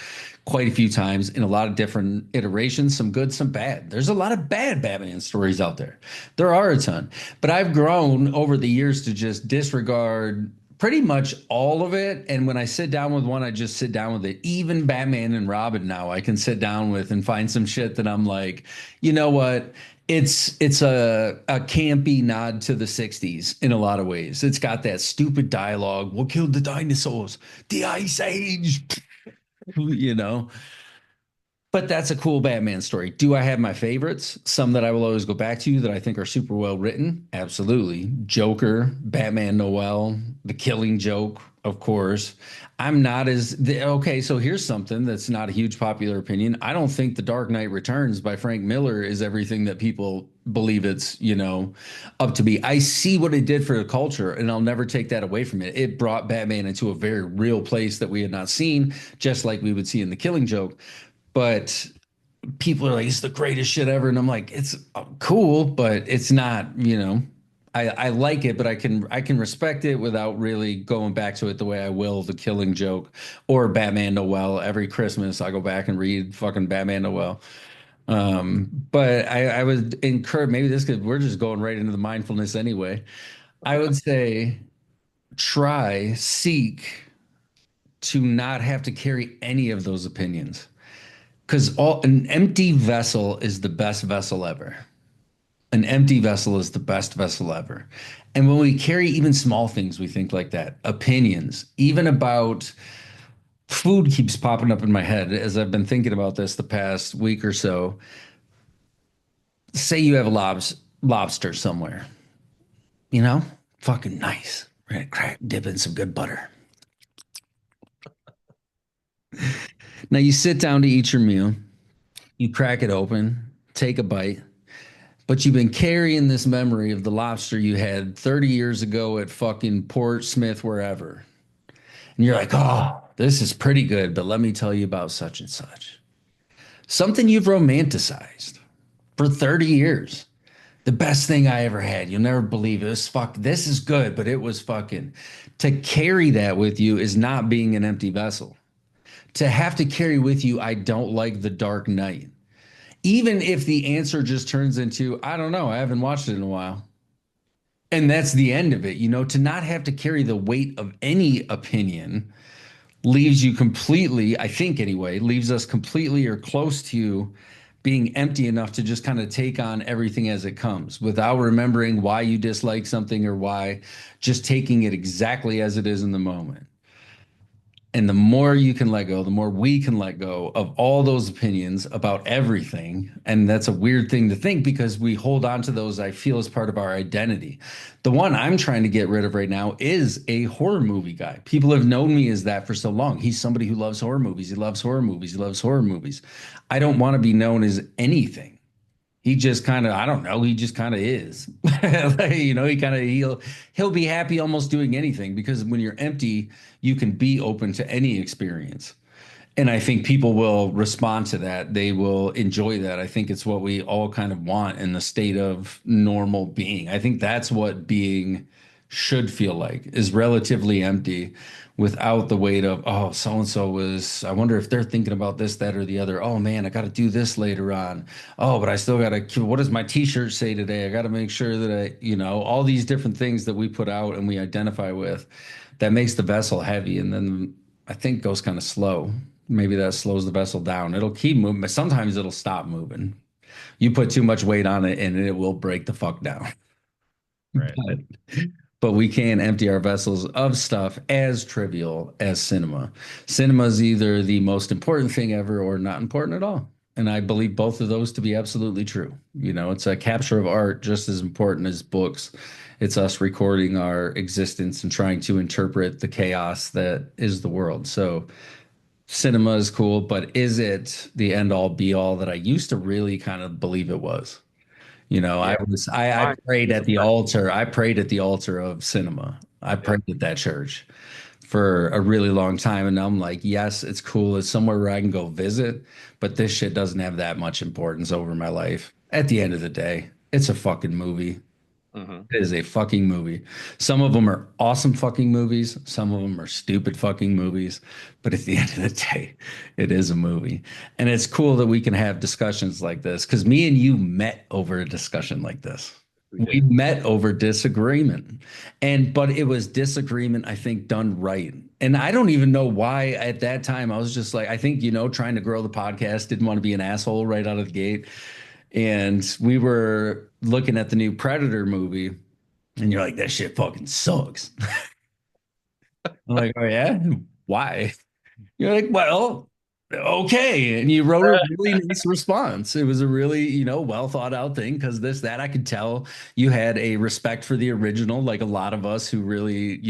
quite a few times in a lot of different iterations, some good, some bad. There's a lot of bad Batman stories out there. There are a ton. But I've grown over the years to just disregard pretty much all of it. And when I sit down with one, I just sit down with it. Even Batman and Robin now, I can sit down with and find some shit that I'm like, you know what? It's a campy nod to the 60s in a lot of ways. It's got that stupid dialogue. What killed the dinosaurs? The Ice Age, you know. But that's a cool Batman story. Do I have my favorites? Some that I will always go back to that I think are super well written? Absolutely. Joker, Batman Noel, The Killing Joke, of course. I'm not okay. So here's something that's not a huge popular opinion. I don't think The Dark Knight Returns by Frank Miller is everything that people believe it's, up to be. I see what it did for the culture, and I'll never take that away from it. It brought Batman into a very real place that we had not seen, just like we would see in The Killing Joke. But people are like, it's the greatest shit ever. And I'm like, it's cool, but it's not. I like it, but I can respect it without really going back to it the way I will The Killing Joke or Batman Noel. Every Christmas I go back and read fucking Batman Noel. But I would encourage, maybe this could, we're just going right into the mindfulness anyway. I would say seek to not have to carry any of those opinions. Because an empty vessel is the best vessel ever. An empty vessel is the best vessel ever. And when we carry even small things, we think like that. Opinions, even about food, keeps popping up in my head as I've been thinking about this the past week or so. Say you have a lobster somewhere, you know, fucking nice. We're gonna crack, dip in some good butter. Now you sit down to eat your meal, you crack it open, take a bite. But you've been carrying this memory of the lobster you had 30 years ago at fucking Port Smith, wherever. And you're like, oh, this is pretty good, but let me tell you about such and such. Something you've romanticized for 30 years. The best thing I ever had. You'll never believe it. It was fuck. This is good, but it was fucking. To carry that with you is not being an empty vessel. To have to carry with you, I don't like The Dark Knight. Even if the answer just turns into, I don't know, I haven't watched it in a while. And that's the end of it. To not have to carry the weight of any opinion leaves you completely, I think anyway, leaves us completely or close to being empty enough to just kind of take on everything as it comes without remembering why you dislike something or why, just taking it exactly as it is in the moment. And the more you can let go, the more we can let go of all those opinions about everything. And that's a weird thing to think because we hold on to those, I feel, as part of our identity. The one I'm trying to get rid of right now is a horror movie guy. People have known me as that for so long. He's somebody who loves horror movies. He loves horror movies. He loves horror movies. I don't want to be known as anything. He just kind of, I don't know, he just kind of is. He kind of he'll be happy almost doing anything because when you're empty, you can be open to any experience. And I think people will respond to that. They will enjoy that. I think it's what we all kind of want in the state of normal being. I think that's what being should feel like is relatively empty without the weight of, oh, so and so was, I wonder if they're thinking about this, that, or the other. Oh man, I got to do this later on. Oh, but I still got to, what does my t-shirt say today? I got to make sure that all these different things that we put out and we identify with that makes the vessel heavy. And then I think goes kind of slow. Maybe that slows the vessel down. It'll keep moving, but sometimes it'll stop moving. You put too much weight on it and it will break the fuck down. Right. But but we can empty our vessels of stuff as trivial as cinema. Cinema is either the most important thing ever or not important at all. And I believe both of those to be absolutely true. It's a capture of art just as important as books. It's us recording our existence and trying to interpret the chaos that is the world. So cinema is cool, but is it the end all be all that I used to really kind of believe it was? I Yeah. was I Mine prayed is at the a altar. I prayed at the altar of cinema. I yeah. prayed at that church for a really long time. And I'm like, yes, it's cool. It's somewhere where I can go visit, but this shit doesn't have that much importance over my life. At the end of the day, it's a fucking movie. Hmm. It is a fucking movie. Some of them are awesome fucking movies. Some of them are stupid fucking movies. But at the end of the day, it is a movie. And it's cool that we can have discussions like this because me and you met over a discussion like this. We We did. met over disagreement. But it was disagreement, I think, done right. And I don't even know why at that time I was just like, I think, trying to grow the podcast, didn't want to be an asshole right out of the gate. And we were looking at the new Predator movie, and you're like, that shit fucking sucks. I'm like, oh yeah? Why? You're like, well, okay. And you wrote a really nice response. It was a really, well thought out thing because this, that I could tell you had a respect for the original, like a lot of us who really,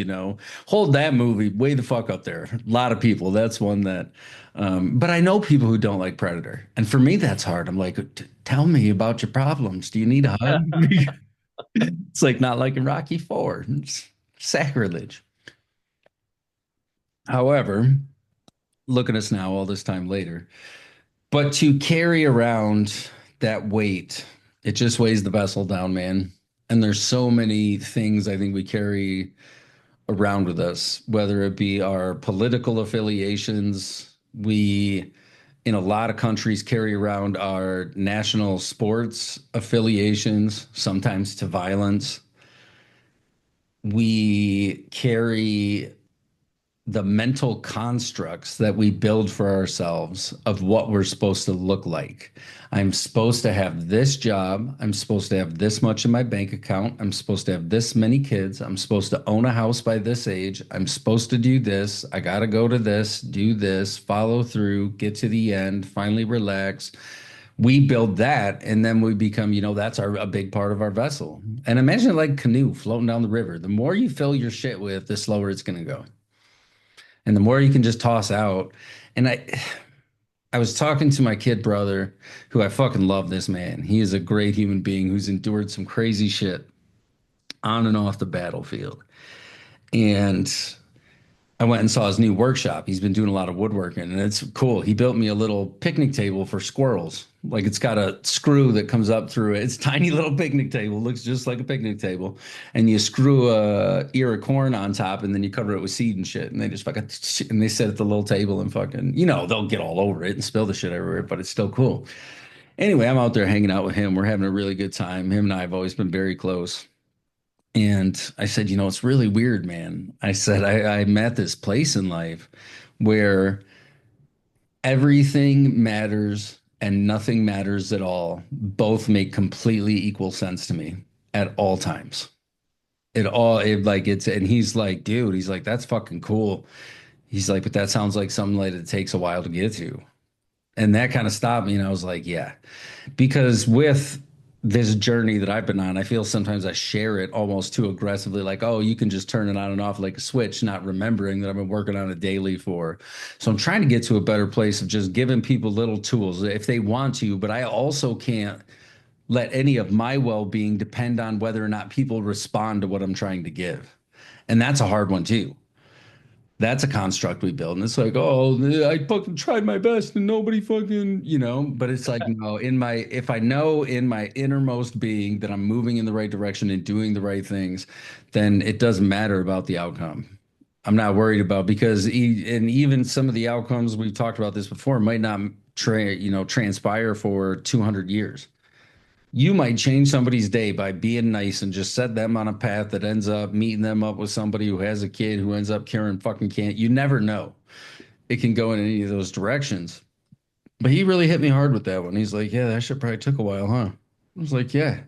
hold that movie way the fuck up there. A lot of people. That's one that, but I know people who don't like Predator. And for me, that's hard. I'm like, tell me about your problems. Do you need a hug? It's like not liking Rocky Four. It's sacrilege. However, look at us now, all this time later. But to carry around that weight, it just weighs the vessel down, man. And there's so many things I think we carry around with us, whether it be our political affiliations. We, in a lot of countries, carry around our national sports affiliations, sometimes to violence. We carry the mental constructs that we build for ourselves of what we're supposed to look like. I'm supposed to have this job. I'm supposed to have this much in my bank account. I'm supposed to have this many kids. I'm supposed to own a house by this age. I'm supposed to do this. I got to go to this, do this, follow through, get to the end, finally relax. We build that and then we become, that's a big part of our vessel. And imagine like canoe floating down the river. The more you fill your shit with, the slower it's going to go. And the more you can just toss out. And I was talking to my kid brother, who I fucking love this man. He is a great human being who's endured some crazy shit on and off the battlefield. And I went and saw his new workshop. He's been doing a lot of woodworking and it's cool. He built me a little picnic table for squirrels. Like it's got a screw that comes up through it. It's a tiny little picnic table, looks just like a picnic table. And you screw a ear of corn on top and then you cover it with seed and shit. And they just fucking, and they sit at the little table and fucking, they'll get all over it and spill the shit everywhere, but it's still cool. Anyway, I'm out there hanging out with him. We're having a really good time. Him and I have always been very close. And I said, it's really weird, man. I said, I'm at this place in life where everything matters and nothing matters at all. Both make completely equal sense to me at all times. And he's like, dude, he's like, that's fucking cool. He's like, but that sounds like something like it takes a while to get to. And that kind of stopped me. And I was like, yeah, because with this journey that I've been on, I feel sometimes I share it almost too aggressively, like, oh, you can just turn it on and off like a switch, not remembering that I've been working on it daily for. So I'm trying to get to a better place of just giving people little tools if they want to, but I also can't let any of my well-being depend on whether or not people respond to what I'm trying to give. And that's a hard one too. That's a construct we build. And it's like, oh, I fucking tried my best and nobody fucking, but it's like, no, if I know in my innermost being that I'm moving in the right direction and doing the right things, then it doesn't matter about the outcome. I'm not worried about because and even some of the outcomes we've talked about this before might not transpire for 200 years. You might change somebody's day by being nice and just set them on a path that ends up meeting them up with somebody who has a kid who ends up curing fucking can't. You never know. It can go in any of those directions. But he really hit me hard with that one. He's like, "Yeah, that shit probably took a while, huh?" I was like, "Yeah,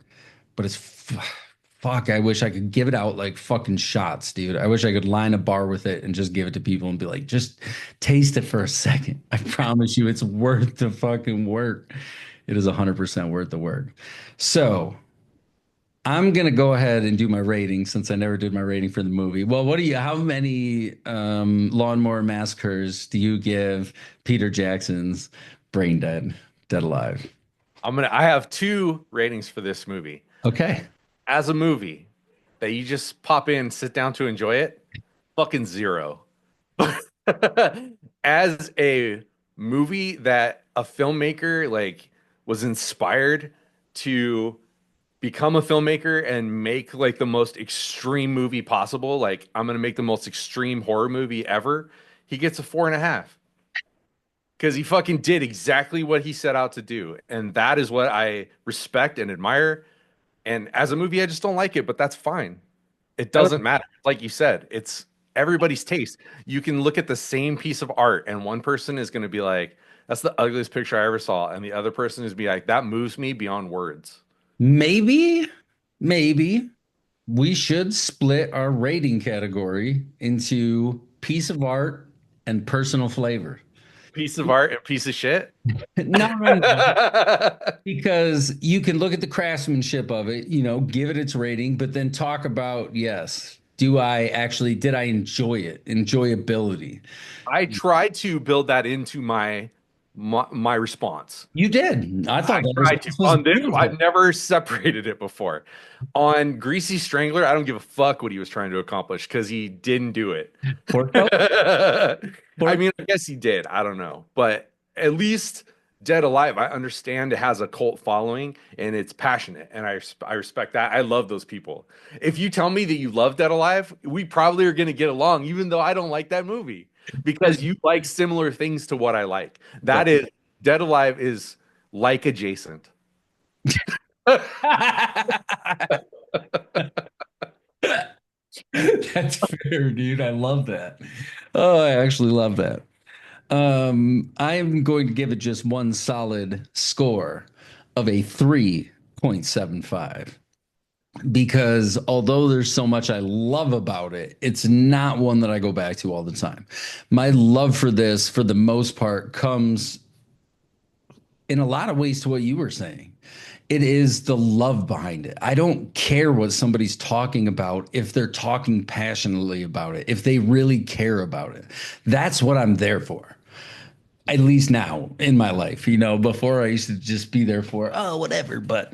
but fuck. I wish I could give it out like fucking shots, dude. I wish I could line a bar with it and just give it to people and be like, just taste it for a second. I promise you, it's worth the fucking work. It is 100% worth the work." So I'm gonna go ahead and do my rating since I never did my rating for the movie. Well, how many Lawnmower Massacres do you give Peter Jackson's Brain Dead, Dead Alive? I have two ratings for this movie. Okay. As a movie that you just pop in, sit down to enjoy it, fucking zero. As a movie that a filmmaker like was inspired to become a filmmaker and make like the most extreme movie possible, like I'm gonna make the most extreme horror movie ever, he gets a 4.5 because he fucking did exactly what he set out to do. And that is what I respect and admire. And as a movie, I just don't like it, but that's fine. It doesn't matter. Like you said, it's everybody's taste. You can look at the same piece of art, and one person is going to be like, "That's the ugliest picture I ever saw," and the other person is be like, "That moves me beyond words." Maybe, maybe we should split our rating category into piece of art and personal flavor. Piece of art and piece of shit. No, no, no. Because you can look at the craftsmanship of it, give it its rating, but then talk about, yes, did I enjoy it? Enjoyability. I tried to build that into my response. You did. I I thought that tried to. response was On this, I've beautiful. never separated it before. On Greasy Strangler, I don't give a fuck what he was trying to accomplish because he didn't do it. Porco? I Porco? mean, I guess he did. I don't know. But at least Dead Alive, I understand it has a cult following and it's passionate. And I respect that. I love those people. If you tell me that you love Dead Alive, we probably are going to get along, even though I don't like that movie because you like similar things to what I like. That is, Dead Alive is like adjacent. That's fair, dude. I love that. Oh, I actually love that. I'm going to give it just one solid score of a 3.75 because although there's so much I love about it, it's not one that I go back to all the time. My love for this, for the most part, comes in a lot of ways to what you were saying. It is the love behind it. I don't care what somebody's talking about if they're talking passionately about it, if they really care about it. That's what I'm there for. At least now in my life, before I used to just be there for, oh, whatever. But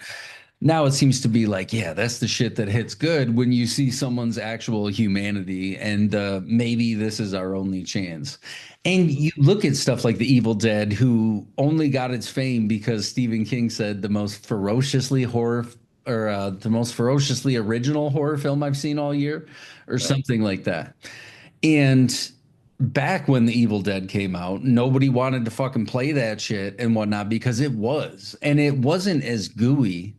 now it seems to be like, yeah, that's the shit that hits good when you see someone's actual humanity, and maybe this is our only chance. And you look at stuff like The Evil Dead, who only got its fame because Stephen King said the most ferociously horror or the most ferociously original horror film I've seen all year, or something like that. And back when The Evil Dead came out, nobody wanted to fucking play that shit and whatnot because it was. And it wasn't as gooey.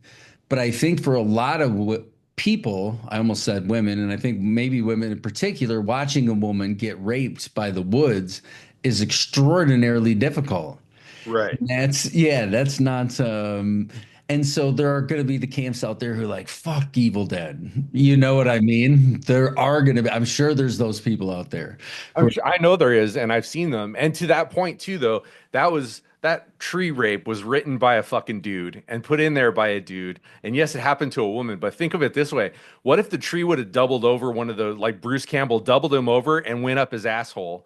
But I think for a lot of people, I almost said women, and I think maybe women in particular, watching a woman get raped by the woods is extraordinarily difficult. Right. That's not and so there are going to be the camps out there who are like, fuck Evil Dead. You know what I mean? There are going to be, I'm sure there's those people out there who I'm sure I know there is, and I've seen them. And to that point too, though, that tree rape was written by a fucking dude and put in there by a dude. And yes, it happened to a woman, but think of it this way. What if the tree would have doubled over one of the like Bruce Campbell doubled him over and went up his asshole?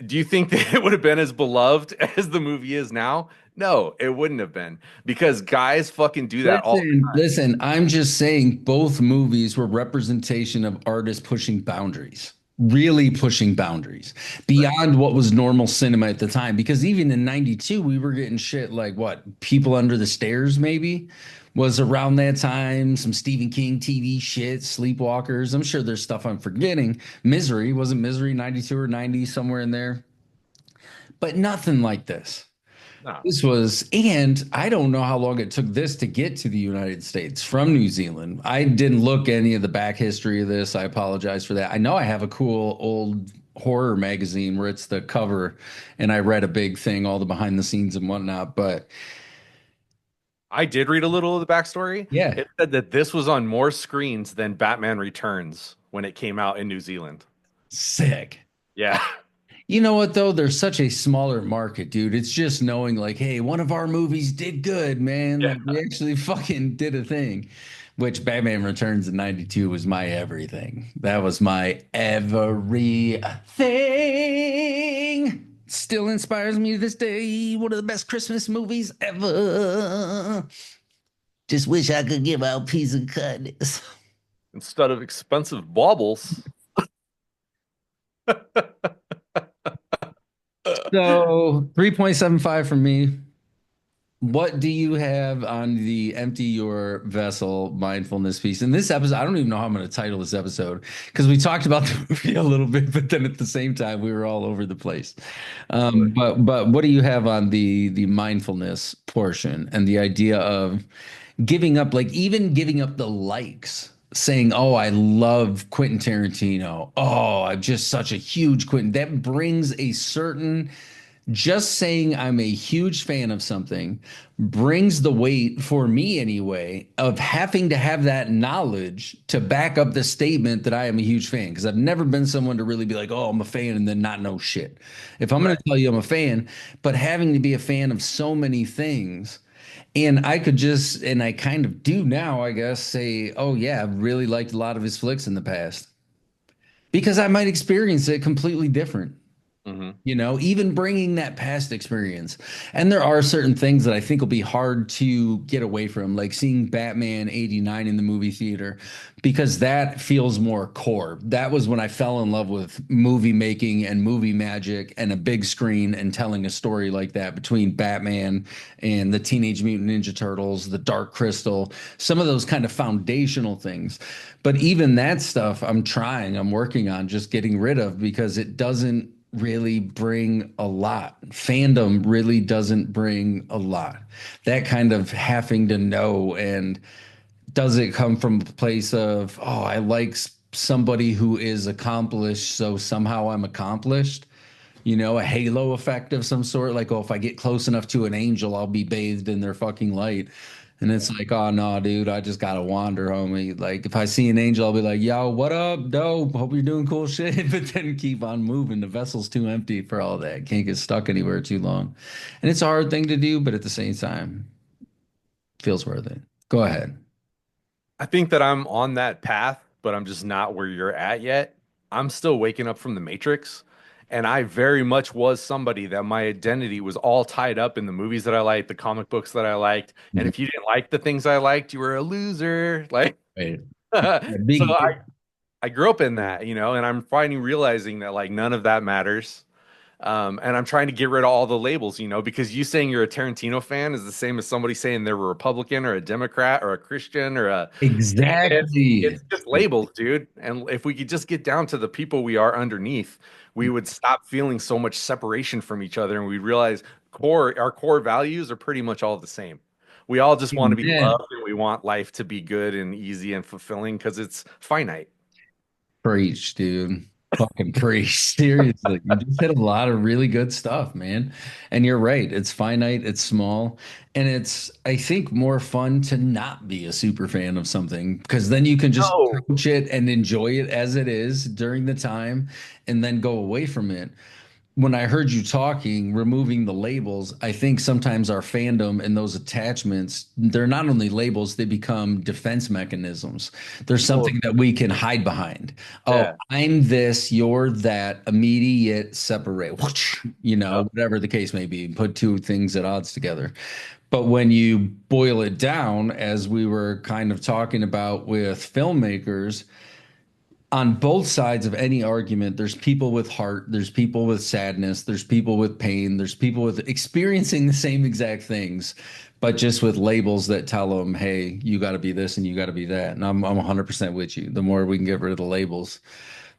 Do you think that it would have been as beloved as the movie is now? No, it wouldn't have been because guys fucking do that all listen, listen, I'm just saying both movies were representation of artists pushing boundaries. really pushing boundaries Right. beyond what was normal cinema at the time. Because even in 92, we were getting shit like what? People Under the Stairs, maybe was around that time. Some Stephen King TV shit, Sleepwalkers. I'm sure there's stuff I'm forgetting. Misery, wasn't Misery 92 or 90, somewhere in there? But nothing like this. No. This was, and I don't know how long it took this to get to the United States from New Zealand. I didn't look any of the back history of this. I apologize for that. I know I have a cool old horror magazine where it's the cover, and I read a big thing, all the behind the scenes and whatnot. But I did read a little of the backstory. yeah, It said that this was on more screens than Batman Returns when it came out in New Zealand. sick. Yeah. You know what though? There's such a smaller market, dude. It's just knowing like, hey, one of our movies did good, man. Yeah. Like we actually fucking did a thing. Which Batman Returns in 92 was my everything. That was my everything. Still inspires me to this day. One of the best Christmas movies ever. Just wish I could give out peace and kindness. Instead of expensive baubles. So 3.75 from me. What do you have on the empty your vessel mindfulness piece? In this episode, I don't even know how I'm going to title this episode because we talked about the movie a little bit, but then at the same time we were all over the place. But what do you have on the mindfulness portion and the idea of giving up, like even giving up the likes, saying, "Oh, I love Quentin Tarantino. Oh, I'm just such a huge Quentin." That brings a certain just saying I'm a huge fan of something brings the weight for me anyway of having to have that knowledge to back up the statement that I am a huge fan because I've never been someone to really be like, oh, I'm a fan and then not know shit. If I'm going Right. to tell you I'm a fan, but having to be a fan of so many things. And I could just, and I kind of do now, I guess, say, oh, yeah, I've really liked a lot of his flicks in the past because I might experience it completely different. Hmm. You know, even bringing that past experience. And there are certain things that I think will be hard to get away from, like seeing Batman 89 in the movie theater, because that feels more core. That was when I fell in love with movie making and movie magic and a big screen and telling a story like that between Batman and the Teenage Mutant Ninja Turtles, the Dark Crystal, some of those kind of foundational things. But even that stuff, I'm working on just getting rid of because it doesn't really bring a lot. Fandom really doesn't bring a lot. That kind of having to know, and does it come from a place of, oh, I like somebody who is accomplished, so somehow I'm accomplished? You know, a halo effect of some sort. Like, oh, if I get close enough to an angel, I'll be bathed in their fucking light. And it's like, oh no, dude, I just gotta wander, homie. Like, if I see an angel, I'll be like, yo, what up? Dope. Hope you're doing cool shit. But then keep on moving. The vessel's too empty for all that. Can't get stuck anywhere too long. And it's a hard thing to do, but at the same time, feels worth it. Go ahead. I think that I'm on that path, but I'm just not where you're at yet. I'm still waking up from the Matrix, and I very much was somebody that my identity was all tied up in the movies that I liked, the comic books that I liked. And if you didn't like the things I liked, you were a loser. Like, Right. so Big, I grew up in that, and I'm finally realizing that like none of that matters. And I'm trying to get rid of all the labels, because you saying you're a Tarantino fan is the same as somebody saying they're a Republican or a Democrat or a Christian or a exactly. it's just labels, dude. And if we could just get down to the people we are underneath, we would stop feeling so much separation from each other and we realize our core values are pretty much all the same. We all just want to be Man, loved and we want life to be good and easy and fulfilling because it's finite. preach, dude. Fucking preach. Seriously. You just hit a lot of really good stuff, man. And you're right. It's finite, it's small, and it's, I think, more fun to not be a super fan of something because then you can just No. approach it and enjoy it as it is during the time and then go away from it. When I heard you talking, removing the labels, I think sometimes our fandom and those attachments, they're not only labels, they become defense mechanisms. There's Well, something that we can hide behind. Oh, yeah. I'm this, you're that, immediate separate, Yep. whatever the case may be, put two things at odds together. But when you boil it down, as we were kind of talking about with filmmakers, on both sides of any argument, there's people with heart, there's people with sadness, there's people with pain, there's people with experiencing the same exact things, but just with labels that tell them, hey, you got to be this and you got to be that. And I'm 100% with you. The more we can get rid of the labels,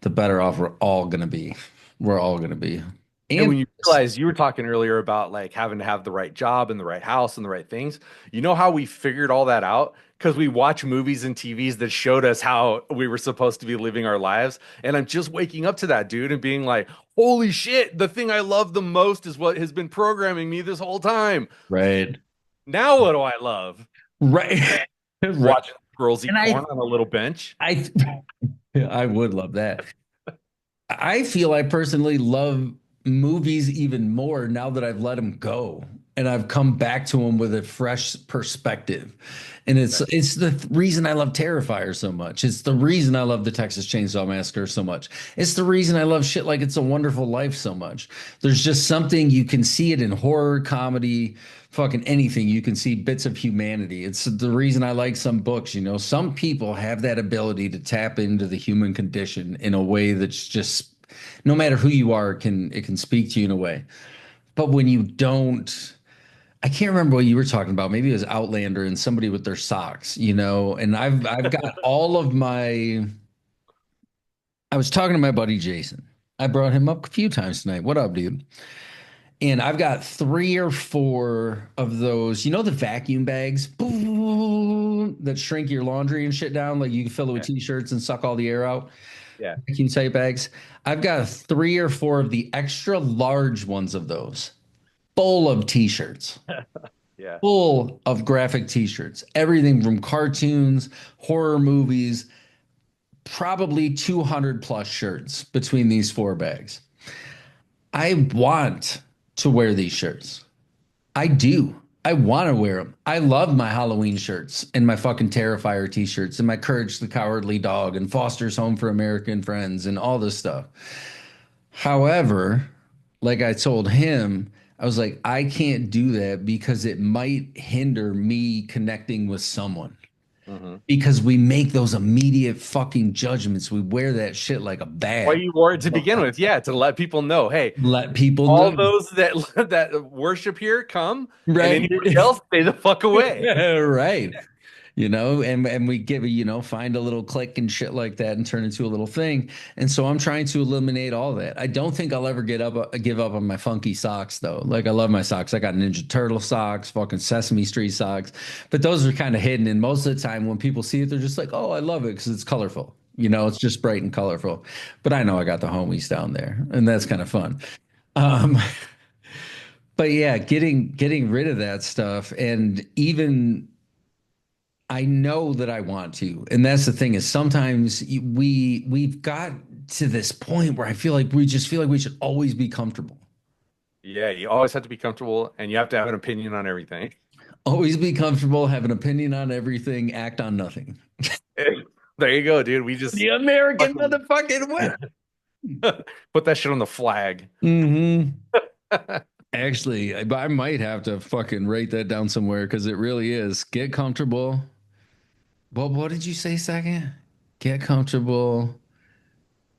the better off we're all going to be. We're all going to be. And And when you realize you were talking earlier about like having to have the right job and the right house and the right things, you know how we figured all that out? Because we watch movies and TVs that showed us how we were supposed to be living our lives. And I'm just waking up to that, dude, and being like, holy shit, the thing I love the most is what has been programming me this whole time. right, Now what do I love? right, right. Watching girls And eat corn on a little bench. I, I would love that. I feel I personally love movies even more now that I've let them go and I've come back to them with a fresh perspective. And it's the reason I love Terrifier so much. It's the reason I love the Texas Chainsaw Massacre so much. It's the reason I love shit like It's a Wonderful Life so much. There's just something you can see it in horror, comedy, fucking anything. You can see bits of humanity. It's the reason I like some books, you know. Some people have that ability to tap into the human condition in a way that's just no matter who you are, it can speak to you in a way. But when you don't, I can't remember what you were talking about. Maybe it was Outlander and somebody with their socks, you know. And I've got all of my. I was talking to my buddy Jason. I brought him up a few times tonight. What up, dude? And I've got three or four of those, you know, the vacuum bags that shrink your laundry and shit down, like you can fill it with Yeah. t-shirts and suck all the air out. Yeah. Vacuum type bags. I've got three or four of the extra large ones of those, full of t-shirts, Yeah. full of graphic t-shirts, everything from cartoons, horror movies, probably 200 plus shirts between these four bags. I want to wear these shirts. I do. I want to wear them. I love my Halloween shirts and my fucking Terrifier t-shirts and my Courage the Cowardly Dog and Foster's Home for American Friends and all this stuff. However, like I told him, I was like, I can't do that because it might hinder me connecting with someone. Hmm. Because we make those immediate fucking judgments. We wear that shit like a Why badge. you wore it to begin with? Yeah, to let people know, hey, Let people all know. those that that worship here come, and Right. anybody else stay the fuck away. Right. You know, and we give you know, find a little click and shit like that and turn it into a little thing. And so I'm trying to eliminate all that. I don't think I'll ever give up on my funky socks though. Like I love my socks. I got Ninja Turtle socks, fucking Sesame Street socks, but those are kind of hidden. And most of the time when people see it, they're just like, oh, I love it because it's colorful. You know, it's just bright and colorful. But I know I got the homies down there, and that's kind of fun. Um, but yeah, getting rid of that stuff, and even I know that I want to. And that's the thing is sometimes we've got to this point where I feel like we just feel like we should always be comfortable. Yeah, you always have to be comfortable, and you have to have an opinion on everything. Always be comfortable, have an opinion on everything, act on nothing. There you go, dude. We just The American fucking motherfucking way. put that shit on the flag. Hmm. Actually, I might have to fucking write that down somewhere because it really is. Get comfortable. Well, what did you say second? Get comfortable,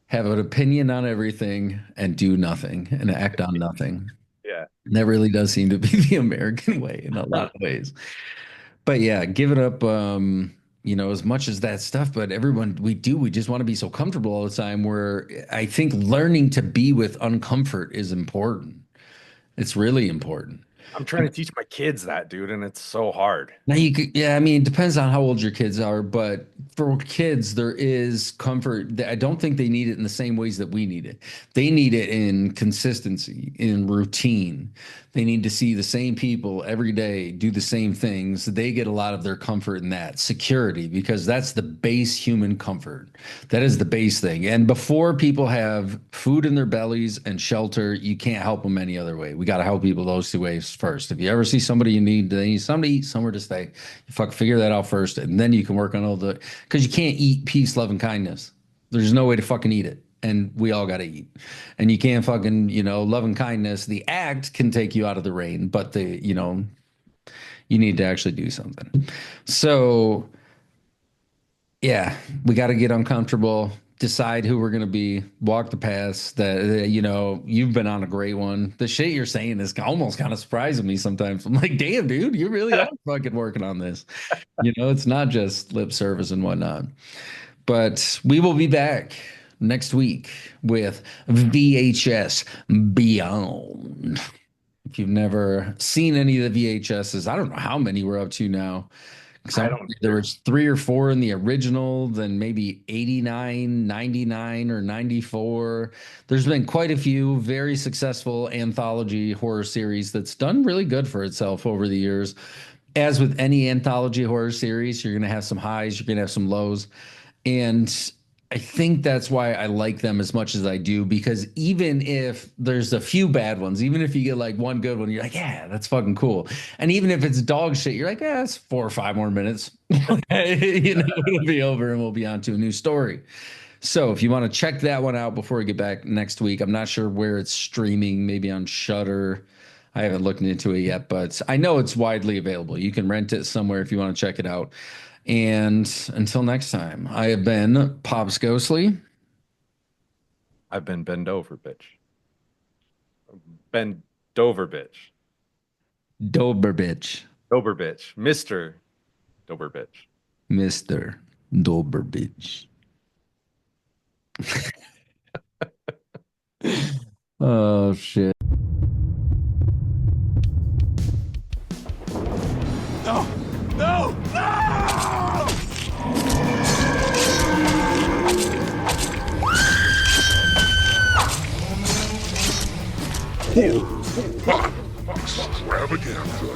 have an opinion on everything, and do nothing and act on nothing. Yeah. And that really does seem to be the American way in a lot of ways. But yeah, give it up, you know, as much as that stuff, but everyone we just want to be so comfortable all the time where I think learning to be with uncomfort is important. It's really important. I'm trying to teach my kids that, dude, and it's so hard. Now you could, yeah, I mean, it depends on how old your kids are, but for kids, there is comfort. I don't think they need it in the same ways that we need it. They need it in consistency, in routine. They need to see the same people every day, do the same things. They get a lot of their comfort in that security because that's the base human comfort. That is the base thing. And before people have food in their bellies and shelter, you can't help them any other way. We got to help people those two ways first. If you ever see somebody you need, they need somebody to eat, somewhere to stay. You fuck figure that out first, and then you can work on all the because you can't eat peace, love, and kindness. There's no way to fucking eat it. And we all got to eat. And you can't fucking, you know, love and kindness. The act can take you out of the rain, but you know, you need to actually do something. So, yeah, we got to get uncomfortable. decide who we're going to be, walk the paths that, you've been on a great one. The shit you're saying is almost kind of surprising me sometimes. I'm like, damn, dude, you really are fucking working on this. It's not just lip service and whatnot. But we will be back next week with VHS Beyond. If you've never seen any of the VHSs, I don't know how many we're up to now. I Some don't there either. was three or four in the original, then maybe 89, 99, or 94. There's been quite a few very successful anthology horror series that's done really good for itself over the years. As with any anthology horror series, you're going to have some highs, you're going to have some lows. And I think that's why I like them as much as I do, because even if there's a few bad ones, even if you get like one good one, you're like, yeah, that's fucking cool. And even if it's dog shit, you're like, yeah, it's 4 or 5 more minutes. It'll be over and we'll be on to a new story. So if you want to check that one out before we get back next week, I'm not sure where it's streaming, maybe on Shudder. I haven't looked into it yet, but I know it's widely available. You can rent it somewhere if you want to check it out. And until next time, I have been Pops Ghostly. I've been bend over, bitch. Bend Dover, bitch. Doberbitch, Dober, bitch. Mr. Dober, bitch. Mr. Doberbitch. Oh, shit. No! No! No! Extravaganza.